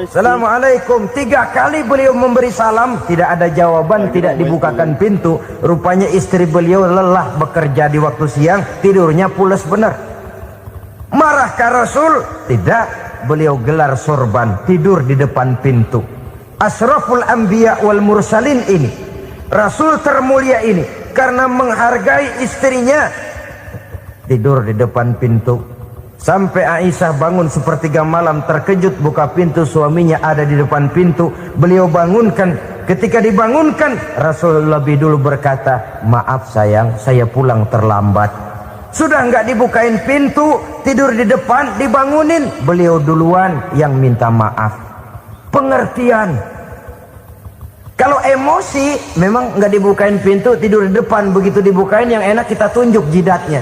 S1: assalamualaikum. 3 kali beliau memberi salam, tidak ada jawaban, tidak dibukakan pintu. Rupanya istri beliau lelah bekerja di waktu siang, tidurnya pules benar. Marahkah Rasul? Tidak, beliau gelar sorban, tidur di depan pintu. Asraful anbiya wal mursalin ini, Rasul termulia ini, karena menghargai istrinya, tidur di depan pintu. Sampai Aisyah bangun sepertiga malam, terkejut buka pintu, suaminya ada di depan pintu. Beliau bangunkan. Ketika dibangunkan, Rasul lebih dulu berkata, maaf sayang, saya pulang terlambat. Sudah nggak dibukain pintu, tidur di depan, dibangunin, beliau duluan yang minta maaf. Pengertian. Kalau emosi memang nggak dibukain pintu, tidur di depan. Begitu dibukain yang enak kita tunjuk jidatnya.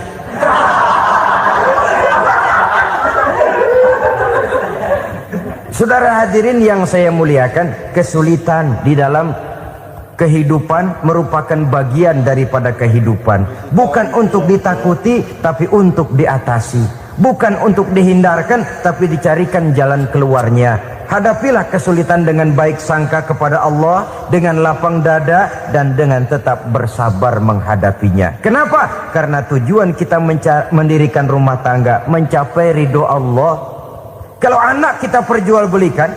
S1: Saudara hadirin yang saya muliakan, kesulitan di dalam kehidupan merupakan bagian daripada kehidupan. Bukan untuk ditakuti, tapi untuk diatasi. Bukan untuk dihindarkan, tapi dicarikan jalan keluarnya. Hadapilah kesulitan dengan baik sangka kepada Allah, dengan lapang dada, dan dengan tetap bersabar menghadapinya. Kenapa? Karena tujuan kita mendirikan rumah tangga, mencapai ridho Allah. Kalau anak kita perjualbelikan,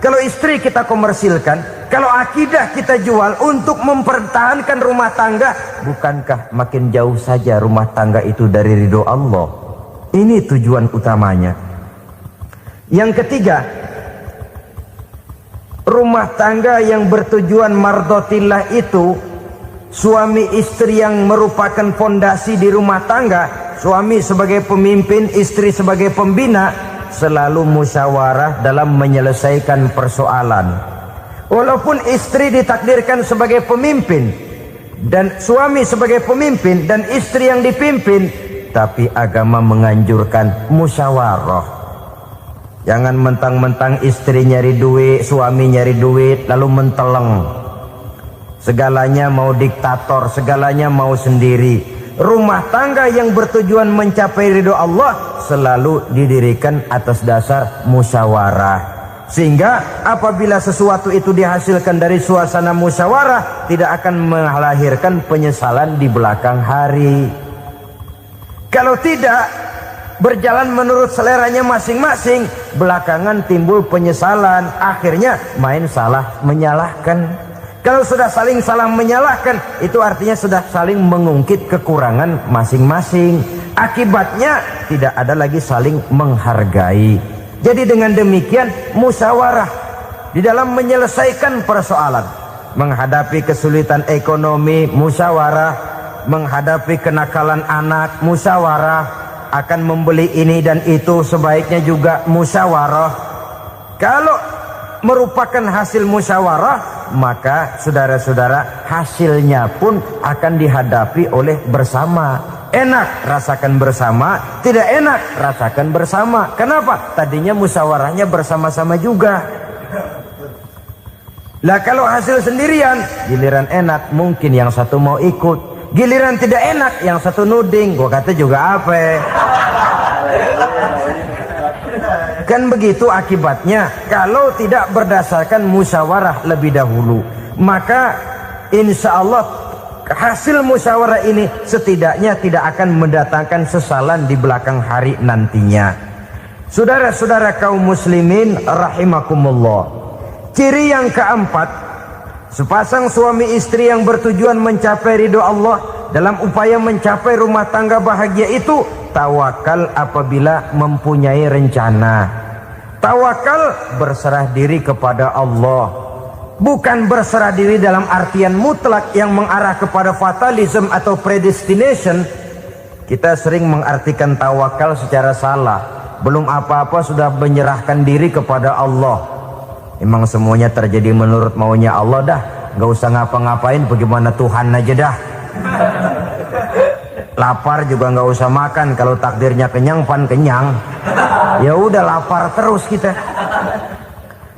S1: kalau istri kita komersilkan, kalau akidah kita jual untuk mempertahankan rumah tangga, bukankah makin jauh saja rumah tangga itu dari ridho Allah? Ini tujuan utamanya. Yang ketiga, rumah tangga yang bertujuan mardotillah itu, suami istri yang merupakan fondasi di rumah tangga, suami sebagai pemimpin, istri sebagai pembina, selalu musyawarah dalam menyelesaikan persoalan. Walaupun istri ditakdirkan sebagai pemimpin dan suami sebagai pemimpin dan istri yang dipimpin, tapi agama menganjurkan musyawarah. Jangan mentang-mentang istri nyari duit, suami nyari duit, lalu menteleng. Segalanya mau diktator, segalanya mau sendiri. Rumah tangga yang bertujuan mencapai ridho Allah selalu didirikan atas dasar musyawarah. Sehingga apabila sesuatu itu dihasilkan dari suasana musyawarah, tidak akan melahirkan penyesalan di belakang hari. Kalau tidak, berjalan menurut seleranya masing-masing, belakangan timbul penyesalan, akhirnya main salah menyalahkan. Kalau sudah saling salah menyalahkan, itu artinya sudah saling mengungkit kekurangan masing-masing. Akibatnya tidak ada lagi saling menghargai. Jadi dengan demikian musyawarah di dalam menyelesaikan persoalan. Menghadapi kesulitan ekonomi, musyawarah. Menghadapi kenakalan anak, musyawarah. Akan membeli ini dan itu, sebaiknya juga musyawarah. Kalau merupakan hasil musyawarah, maka saudara-saudara hasilnya pun akan dihadapi oleh bersama. Enak rasakan bersama, tidak enak rasakan bersama. Kenapa? Tadinya musyawarahnya bersama-sama juga. Lah kalau hasil sendirian, giliran enak mungkin yang satu mau ikut, giliran tidak enak yang satu nuding. Gua kata juga apa? Kan begitu akibatnya kalau tidak berdasarkan musyawarah lebih dahulu. Maka insya Allah hasil musyawarah ini setidaknya tidak akan mendatangkan sesalan di belakang hari nantinya. Saudara-saudara kaum muslimin rahimakumullah, ciri yang keempat, sepasang suami istri yang bertujuan mencapai ridho Allah dalam upaya mencapai rumah tangga bahagia itu tawakal apabila mempunyai rencana. Tawakal berserah diri kepada Allah, bukan berserah diri dalam artian mutlak yang mengarah kepada fatalism atau predestination. Kita sering mengartikan tawakal secara salah. Belum apa-apa sudah menyerahkan diri kepada Allah. Emang semuanya terjadi menurut maunya Allah dah, gak usah ngapa-ngapain, bagaimana Tuhan aja dah. Lapar juga nggak usah makan, kalau takdirnya kenyang pan kenyang. Ya udah lapar terus kita.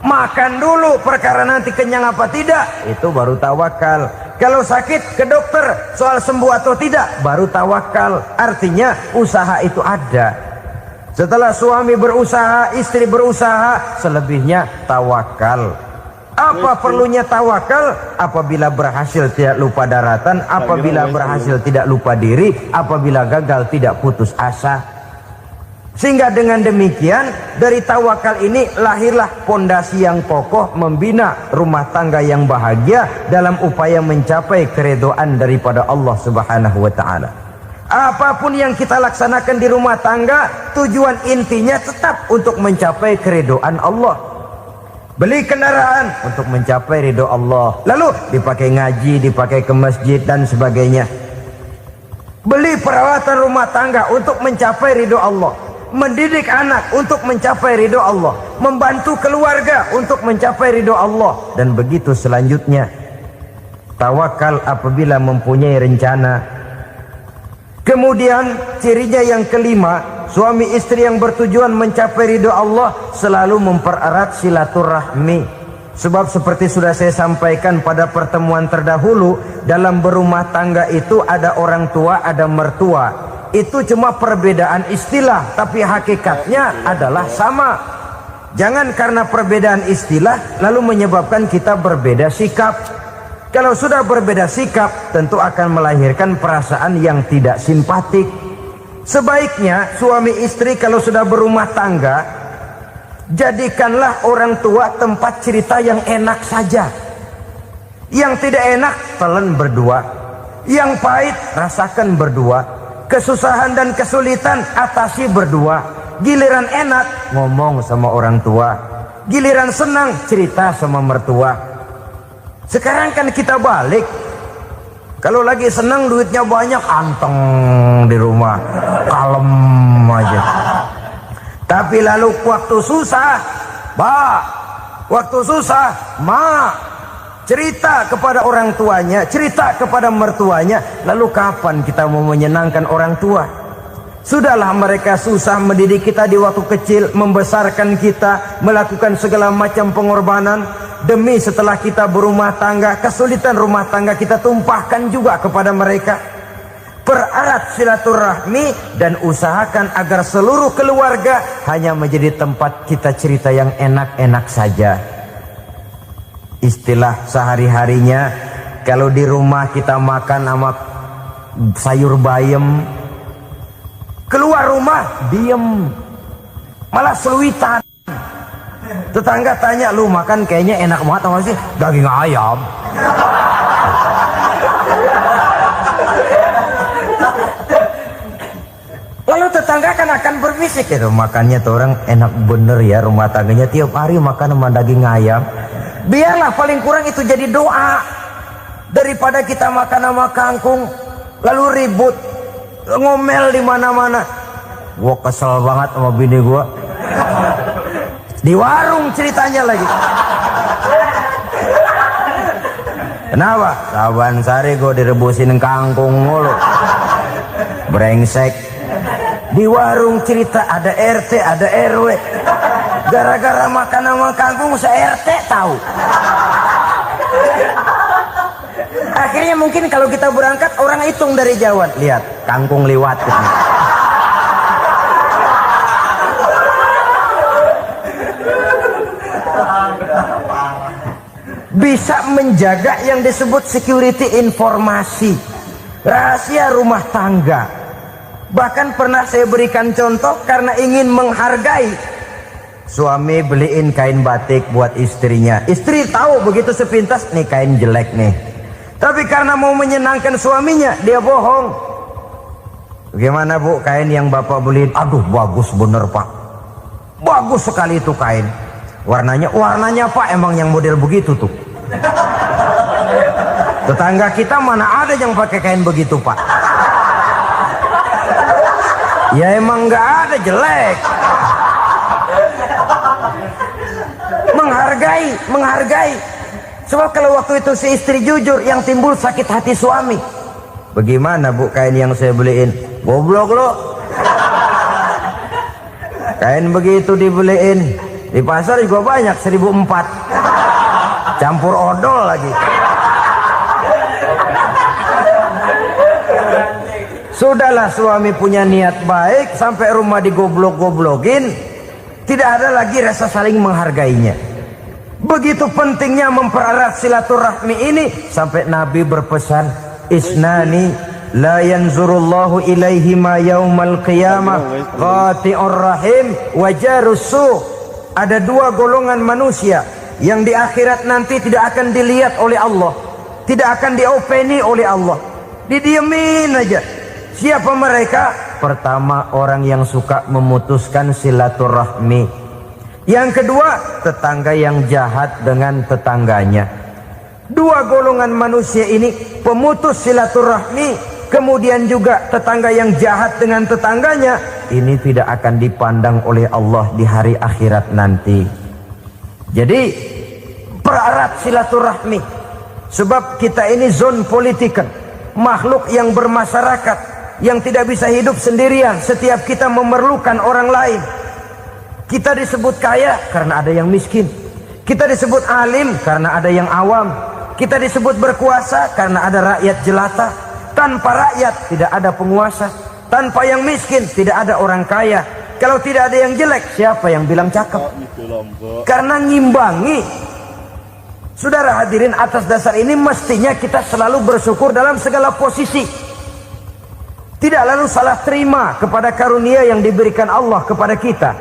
S1: Makan dulu, perkara nanti kenyang apa tidak, itu baru tawakal. Kalau sakit ke dokter, soal sembuh atau tidak, baru tawakal. Artinya usaha itu ada. Setelah suami berusaha, istri berusaha, selebihnya tawakal. Apa perlunya tawakal? Apabila berhasil tidak lupa daratan, apabila berhasil tidak lupa diri, apabila gagal tidak putus asa. Sehingga dengan demikian dari tawakal ini lahirlah pondasi yang kokoh membina rumah tangga yang bahagia dalam upaya mencapai keridhaan daripada Allah Subhanahu wa taala. Apapun yang kita laksanakan di rumah tangga, tujuan intinya tetap untuk mencapai keridhaan Allah. Beli kendaraan untuk mencapai ridho Allah, lalu dipakai ngaji, dipakai ke masjid dan sebagainya. Beli peralatan rumah tangga untuk mencapai ridho Allah. Mendidik anak untuk mencapai ridho Allah. Membantu keluarga untuk mencapai ridho Allah. Dan begitu selanjutnya. Tawakal apabila mempunyai rencana. Kemudian cirinya yang kelima, suami istri yang bertujuan mencapai ridho Allah selalu mempererat silaturahmi. Sebab seperti sudah saya sampaikan pada pertemuan terdahulu, dalam berumah tangga itu ada orang tua, ada mertua. Itu cuma perbedaan istilah, tapi hakikatnya adalah sama. Jangan karena perbedaan istilah lalu menyebabkan kita berbeda sikap. Kalau sudah berbeda sikap, tentu akan melahirkan perasaan yang tidak simpatik. Sebaiknya suami istri kalau sudah berumah tangga, jadikanlah orang tua tempat cerita yang enak saja. Yang tidak enak telan berdua, yang pahit rasakan berdua, kesusahan dan kesulitan atasi berdua. Giliran enak ngomong sama orang tua, giliran senang cerita sama mertua. Sekarang kan kita balik, kalau lagi senang duitnya banyak, anteng di rumah, kalem aja. Tapi lalu waktu susah, waktu susah, cerita kepada orang tuanya, cerita kepada mertuanya. Lalu kapan kita mau menyenangkan orang tua? Sudahlah mereka susah mendidik kita di waktu kecil, membesarkan kita, melakukan segala macam pengorbanan. Demi setelah kita berumah tangga, kesulitan rumah tangga kita tumpahkan juga kepada mereka. Pererat silaturahmi dan usahakan agar seluruh keluarga hanya menjadi tempat kita cerita yang enak-enak saja. Istilah sehari-harinya, kalau di rumah kita makan sama sayur bayam, keluar rumah diem, malah seluitan. Tetangga tanya, lu makan kayaknya enak banget apa sih? Daging ayam. Lalu tetangga kan akan berbisik, itu makannya tuh orang enak bener ya rumah tangganya, tiap hari makan sama daging ayam. Biarlah paling kurang itu jadi doa, daripada kita makan sama kangkung lalu ribut ngomel di mana-mana. Gua kesel banget sama bini gua. Di warung ceritanya lagi. Kenapa? Saban sari gue direbusin kangkung mulu. Brengsek. Di warung cerita ada RT, ada RW. Gara-gara makan sama kangkung se-RT tahu. Akhirnya mungkin kalau kita berangkat orang hitung dari jauhan. Lihat, kangkung liwat gitu. Bisa menjaga yang disebut security informasi, rahasia rumah tangga. Bahkan pernah saya berikan contoh karena ingin menghargai. Suami beliin kain batik buat istrinya. Istri tahu begitu sepintas, nih kain jelek nih. Tapi karena mau menyenangkan suaminya, dia bohong. Bagaimana bu, kain yang bapak beliin? Aduh bagus bener pak, bagus sekali itu kain. Warnanya pak emang yang model begitu tuh. Tetangga kita mana ada yang pakai kain begitu pak? Ya emang nggak ada, jelek. Menghargai. Sebab kalau waktu itu si istri jujur, yang timbul sakit hati suami. Bagaimana bu kain yang saya beliin? Goblok lo. Kain begitu dibeliin di pasar juga banyak 1.400, campur odol lagi. Sudahlah suami punya niat baik, sampai rumah digoblok-goblokin, tidak ada lagi rasa saling menghargainya. Begitu pentingnya mempererat silaturahmi ini, sampai Nabi berpesan, isnani la yanzurullahu ilaihima yaumal qiyamah qati'ur rahim wa jarus su'. Ada dua golongan manusia yang di akhirat nanti tidak akan dilihat oleh Allah, tidak akan diopeni oleh Allah, didiemin aja. Siapa mereka? Pertama, orang yang suka memutuskan silaturahmi. Yang kedua, tetangga yang jahat dengan tetangganya. Dua golongan manusia ini, pemutus silaturahmi, kemudian juga tetangga yang jahat dengan tetangganya, ini tidak akan dipandang oleh Allah di hari akhirat nanti. Jadi pererat silaturahmi. Sebab kita ini zon politikan, makhluk yang bermasyarakat, yang tidak bisa hidup sendirian. Setiap kita memerlukan orang lain. Kita disebut kaya karena ada yang miskin. Kita disebut alim karena ada yang awam. Kita disebut berkuasa karena ada rakyat jelata. Tanpa rakyat tidak ada penguasa. Tanpa yang miskin tidak ada orang kaya. Kalau tidak ada yang jelek, siapa yang bilang cakep? Karena ngimbangi. Saudara hadirin, atas dasar ini mestinya kita selalu bersyukur dalam segala posisi. Tidak lalu salah terima kepada karunia yang diberikan Allah kepada kita.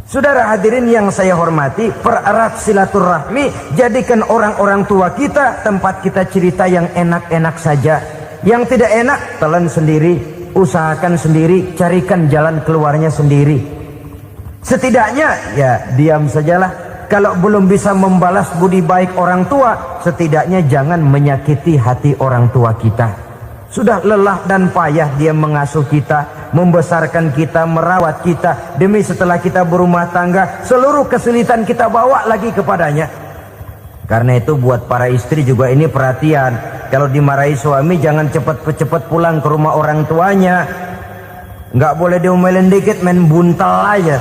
S1: Saudara hadirin yang saya hormati, pererat silaturahmi, jadikan orang-orang tua kita tempat kita cerita yang enak-enak saja. Yang tidak enak, telan sendiri, usahakan sendiri, carikan jalan keluarnya sendiri. Setidaknya ya diam sajalah. Kalau belum bisa membalas budi baik orang tua, setidaknya jangan menyakiti hati orang tua kita. Sudah lelah dan payah dia mengasuh kita, membesarkan kita, merawat kita. Demi setelah kita berumah tangga, seluruh kesulitan kita bawa lagi kepadanya. Karena itu buat para istri juga ini perhatian. Kalau dimarahi suami, jangan cepat-cepat pulang ke rumah orang tuanya. Nggak boleh diomelin dikit, main buntal aja.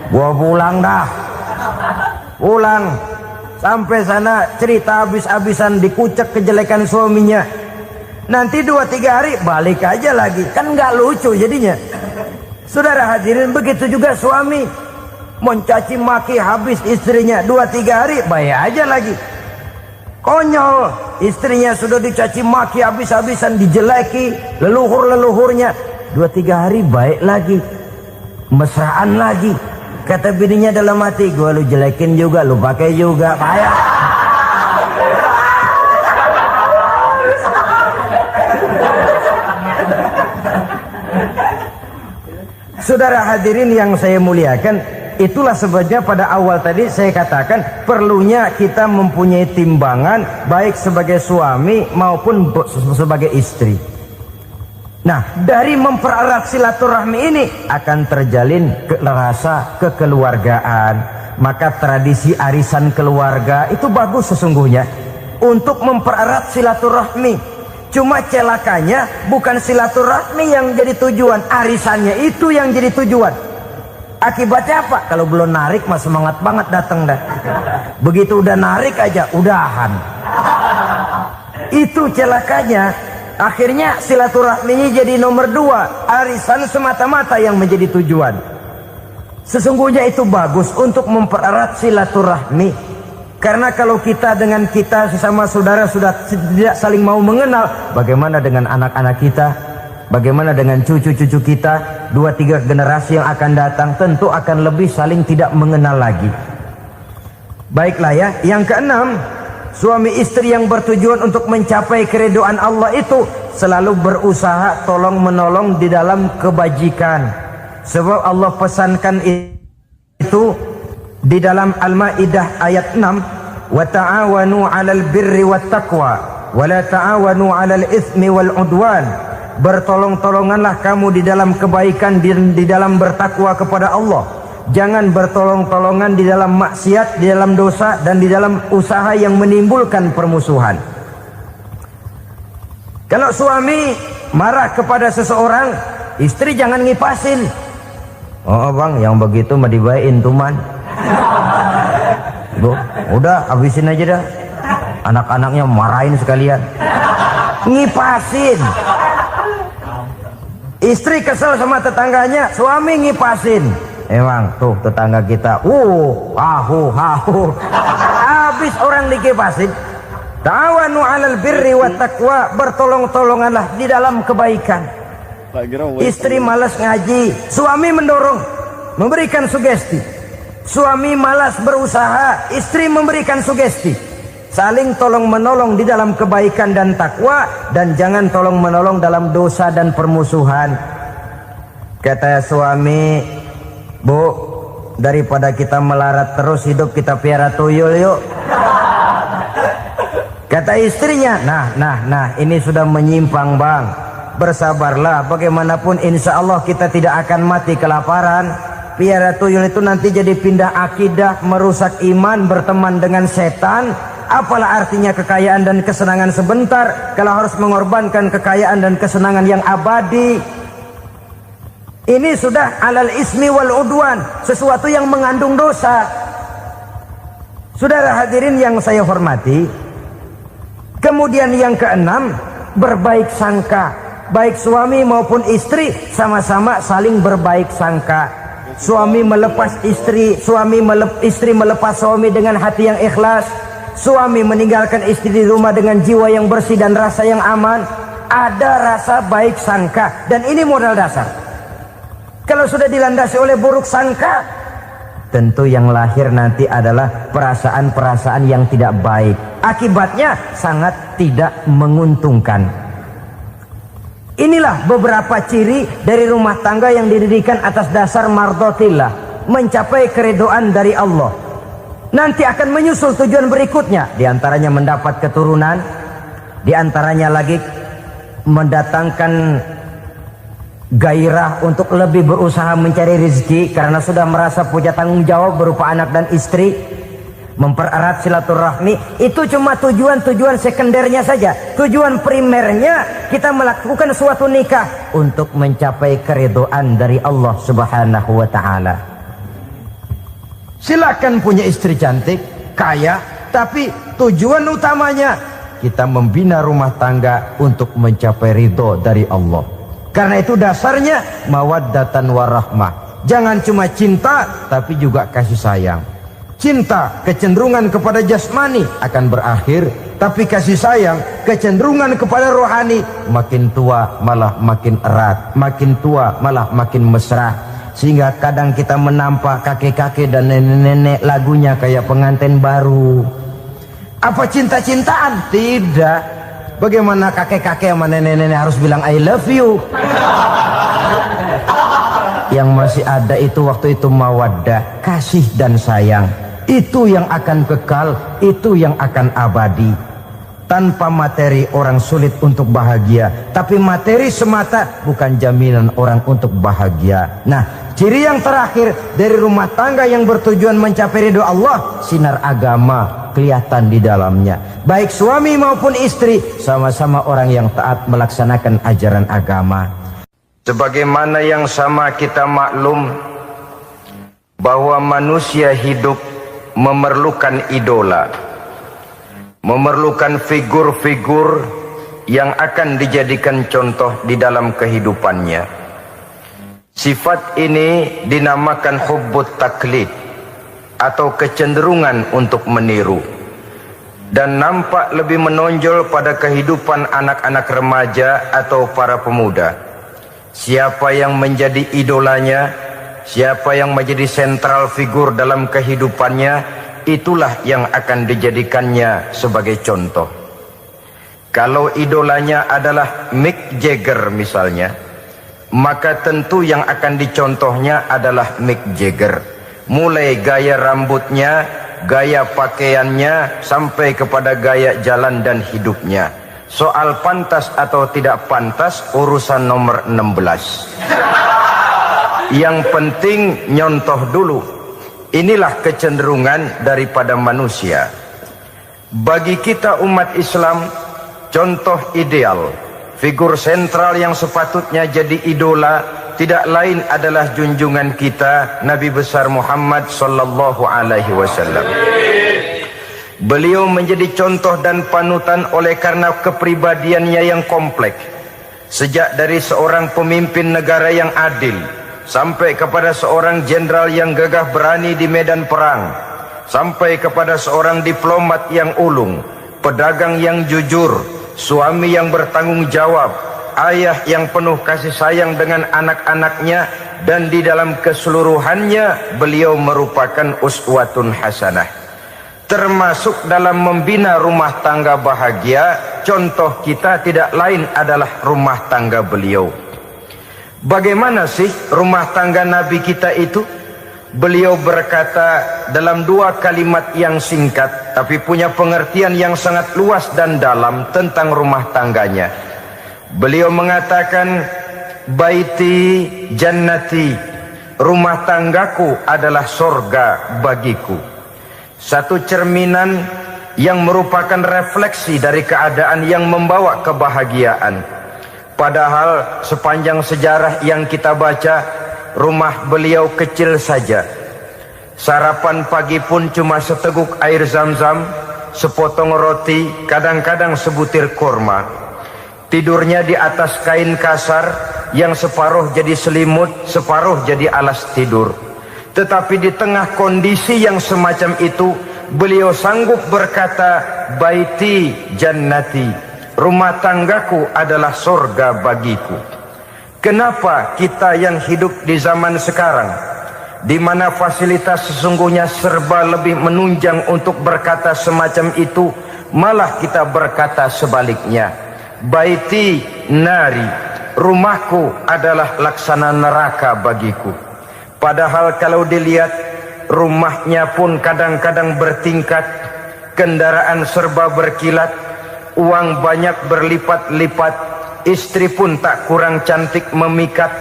S1: Gua pulang dah. Pulang. Sampai sana cerita habis-habisan, dikucek kejelekan suaminya. Nanti 2-3 hari balik aja lagi. Kan nggak lucu jadinya. Saudara hadirin, begitu juga suami. Mencaci maki habis istrinya, 2-3 hari baik aja lagi. Konyol, istrinya sudah dicaci maki habis-habisan, dijeleki leluhur-leluhurnya, 2-3 hari baik lagi. Mesraan lagi. Kata bininya dalam hati, gua lu jelekin juga, lu pakai juga, payah. Saudara hadirin yang saya muliakan, itulah sebabnya pada awal tadi saya katakan perlunya kita mempunyai timbangan baik sebagai suami maupun sebagai istri. Nah, dari mempererat silaturahmi ini akan terjalin rasa kekeluargaan. Maka tradisi arisan keluarga itu bagus sesungguhnya untuk mempererat silaturahmi. Cuma celakanya bukan silaturahmi yang jadi tujuan, arisannya itu yang jadi tujuan. Akibatnya apa? Kalau belum narik mah semangat banget datang dah. Begitu udah narik aja udahan. Itu celakanya. Akhirnya silaturahminya jadi nomor 2, arisan semata-mata yang menjadi tujuan. Sesungguhnya itu bagus untuk mempererat silaturahmi. Karena kalau kita dengan kita sesama saudara sudah tidak saling mau mengenal, bagaimana dengan anak-anak kita? Bagaimana dengan cucu-cucu kita? 2-3 generasi yang akan datang tentu akan lebih saling tidak mengenal lagi. Baiklah ya, yang keenam, suami istri yang bertujuan untuk mencapai keridhaan Allah itu selalu berusaha tolong menolong di dalam kebajikan. Sebab Allah pesankan itu di dalam Al-Maidah ayat 6, wa ta'awanu 'alal birri wat taqwa wa la ta'awanu 'alal itsmi wal 'udwan. Bertolong-tolonganlah kamu di dalam kebaikan, di dalam bertakwa kepada Allah. Jangan bertolong-tolongan di dalam maksiat, di dalam dosa, dan di dalam usaha yang menimbulkan permusuhan. Kalau suami marah kepada seseorang, istri jangan ngipasin. Oh bang, yang begitu mah dibayain tuman. Udah habisin aja dah. Anak-anaknya marahin sekalian. Ngipasin. Istri kesel sama tetangganya, suami ngipasin. Emang tuh tetangga kita, hahu. Habis orang dikipasin. Ta'awanu 'alal birri wat taqwa, bertolong-tolonganlah di dalam kebaikan. Istri malas ngaji, suami mendorong, memberikan sugesti. Suami malas berusaha, istri memberikan sugesti. Saling tolong menolong di dalam kebaikan dan takwa, dan jangan tolong menolong dalam dosa dan permusuhan. Kata suami, Bu, daripada kita melarat terus hidup, kita piara tuyul yuk. Kata istrinya, nah ini sudah menyimpang bang. Bersabarlah, bagaimanapun insya Allah kita tidak akan mati kelaparan.
S2: piara tuyul itu nanti jadi pindah akidah, merusak iman, berteman dengan setan. Apalah artinya kekayaan dan kesenangan sebentar kalau harus mengorbankan kekayaan dan kesenangan yang abadi? Ini sudah alal ismi wal udwan, sesuatu yang mengandung dosa. Saudara hadirin yang saya hormati, kemudian yang keenam, berbaik sangka. Baik suami maupun istri sama-sama saling berbaik sangka. Suami melepas istri, istri melepas suami dengan hati yang ikhlas. Suami meninggalkan istri di rumah dengan jiwa yang bersih dan rasa yang aman. Ada rasa baik sangka, dan ini modal dasar. Kalau sudah dilandasi oleh buruk sangka, tentu yang lahir nanti adalah perasaan-perasaan yang tidak baik. Akibatnya sangat tidak menguntungkan. Inilah beberapa ciri dari rumah tangga yang didirikan atas dasar mardotillah, mencapai keridhaan dari Allah. Nanti akan menyusul tujuan berikutnya, diantaranya mendapat keturunan, diantaranya lagi mendatangkan gairah untuk lebih berusaha mencari rezeki karena sudah merasa punya tanggung jawab berupa anak dan istri. Mempererat silaturahmi. Itu cuma tujuan-tujuan sekundernya saja. Tujuan primernya kita melakukan suatu nikah untuk mencapai keridhaan dari Allah Subhanahu wa ta'ala. Silakan punya istri cantik, kaya, tapi tujuan utamanya kita membina rumah tangga untuk mencapai ridho dari Allah. Karena itu dasarnya mawaddatan warahmah. Jangan cuma cinta, tapi juga kasih sayang. Cinta, kecenderungan kepada jasmani akan berakhir, tapi kasih sayang, kecenderungan kepada rohani, makin tua malah makin erat, makin tua malah makin mesra. Sehingga kadang kita menampak kakek-kakek dan nenek-nenek lagunya kayak pengantin baru. Apa cinta-cintaan? Tidak. Bagaimana kakek-kakek sama nenek-nenek harus bilang I love you? Yang masih ada itu waktu itu mawaddah, kasih dan sayang. Itu yang akan kekal, itu yang akan abadi. Tanpa materi orang sulit untuk bahagia, tapi materi semata bukan jaminan orang untuk bahagia. Nah, ciri yang terakhir dari rumah tangga yang bertujuan mencapai ridho Allah, sinar agama kelihatan di dalamnya. Baik suami maupun istri sama-sama orang yang taat melaksanakan ajaran agama.
S1: Sebagaimana yang sama kita maklum bahwa manusia hidup memerlukan idola, memerlukan figur-figur yang akan dijadikan contoh di dalam kehidupannya. Sifat ini dinamakan hubbut taklid atau kecenderungan untuk meniru, dan nampak lebih menonjol pada kehidupan anak-anak remaja atau para pemuda. Siapa yang menjadi idolanya, siapa yang menjadi sentral figur dalam kehidupannya, itulah yang akan dijadikannya sebagai contoh. Kalau idolanya adalah Mick Jagger misalnya, maka tentu yang akan dicontohnya adalah Mick Jagger. Mulai gaya rambutnya, gaya pakaiannya, sampai kepada gaya jalan dan hidupnya. Soal pantas atau tidak pantas urusan nomor 16. Yang penting nyontoh dulu. Inilah kecenderungan daripada manusia. Bagi kita umat Islam, contoh ideal, figur sentral yang sepatutnya jadi idola tidak lain adalah junjungan kita Nabi besar Muhammad sallallahu alaihi wasallam. Beliau menjadi contoh dan panutan oleh karena kepribadiannya yang kompleks. Sejak dari seorang pemimpin negara yang adil, sampai kepada seorang jenderal yang gagah berani di medan perang, sampai kepada seorang diplomat yang ulung, pedagang yang jujur, suami yang bertanggung jawab, ayah yang penuh kasih sayang dengan anak-anaknya, dan di dalam keseluruhannya beliau merupakan uswatun hasanah. Termasuk dalam membina rumah tangga bahagia, contoh kita tidak lain adalah rumah tangga beliau. Bagaimana sih rumah tangga Nabi kita itu? Beliau berkata dalam dua kalimat yang singkat, tapi punya pengertian yang sangat luas dan dalam tentang rumah tangganya. Beliau mengatakan, baiti jannati rumah tanggaku adalah sorga bagiku. Satu cerminan yang merupakan refleksi dari keadaan yang membawa kebahagiaan. Padahal sepanjang sejarah yang kita baca, rumah beliau kecil saja. Sarapan pagi pun cuma seteguk air zam-zam, sepotong roti, kadang-kadang sebutir kurma. Tidurnya di atas kain kasar yang separuh jadi selimut, separuh jadi alas tidur. Tetapi di tengah kondisi yang semacam itu, beliau sanggup berkata, baiti jannati, rumah tanggaku adalah surga bagiku. Kenapa kita yang hidup di zaman sekarang, di mana fasilitas sesungguhnya serba lebih menunjang untuk berkata semacam itu, malah kita berkata sebaliknya, baiti nari, rumahku adalah laksana neraka bagiku. Padahal kalau dilihat, rumahnya pun kadang-kadang bertingkat, kendaraan serba berkilat, uang banyak berlipat-lipat, istri pun tak kurang cantik memikat,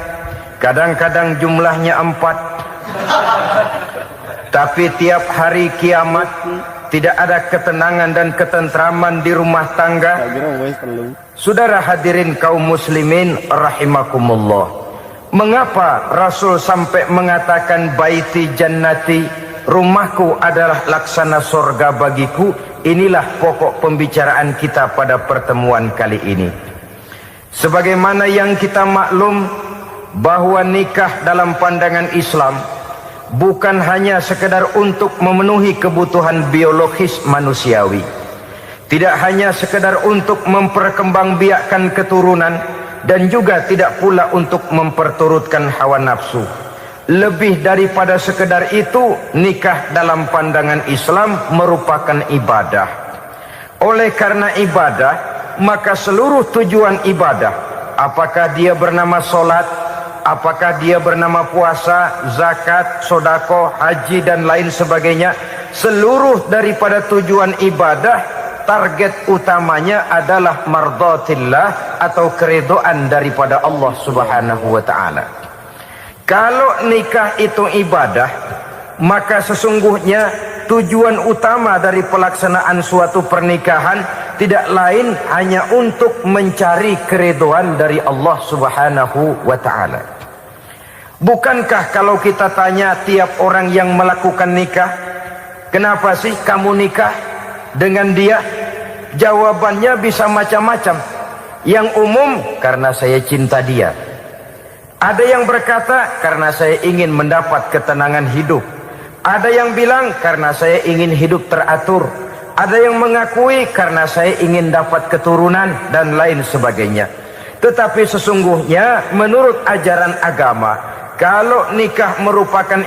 S1: kadang-kadang jumlahnya 4. Tapi tiap hari kiamat tidak ada ketenangan dan ketentraman di rumah tangga. Saudara hadirin kaum muslimin rahimakumullah, mengapa Rasul sampai mengatakan baiti jannati, rumahku adalah laksana surga bagiku? Inilah pokok pembicaraan kita pada pertemuan kali ini. Sebagaimana yang kita maklum bahwa nikah dalam pandangan Islam bukan hanya sekedar untuk memenuhi kebutuhan biologis manusiawi, tidak hanya sekedar untuk memperkembangbiakkan keturunan, dan juga tidak pula untuk memperturutkan hawa nafsu. Lebih daripada sekedar itu, nikah dalam pandangan Islam merupakan ibadah. Oleh karena ibadah, maka seluruh tujuan ibadah, apakah dia bernama solat, apakah dia bernama puasa, zakat, sodako, haji dan lain sebagainya, seluruh daripada tujuan ibadah, target utamanya adalah mardhatillah atau keridhaan daripada Allah Subhanahu wa taala. Kalau nikah itu ibadah, maka sesungguhnya tujuan utama dari pelaksanaan suatu pernikahan tidak lain hanya untuk mencari keridhaan dari Allah Subhanahu wa taala. Bukankah kalau kita tanya tiap orang yang melakukan nikah, kenapa sih kamu nikah dengan dia? Jawabannya bisa macam-macam. Yang umum, karena saya cinta dia. Ada yang berkata, karena saya ingin mendapat ketenangan hidup. Ada yang bilang, karena saya ingin hidup teratur. Ada yang mengakui, karena saya ingin dapat keturunan dan lain sebagainya. Tetapi sesungguhnya menurut ajaran agama, kalau nikah merupakan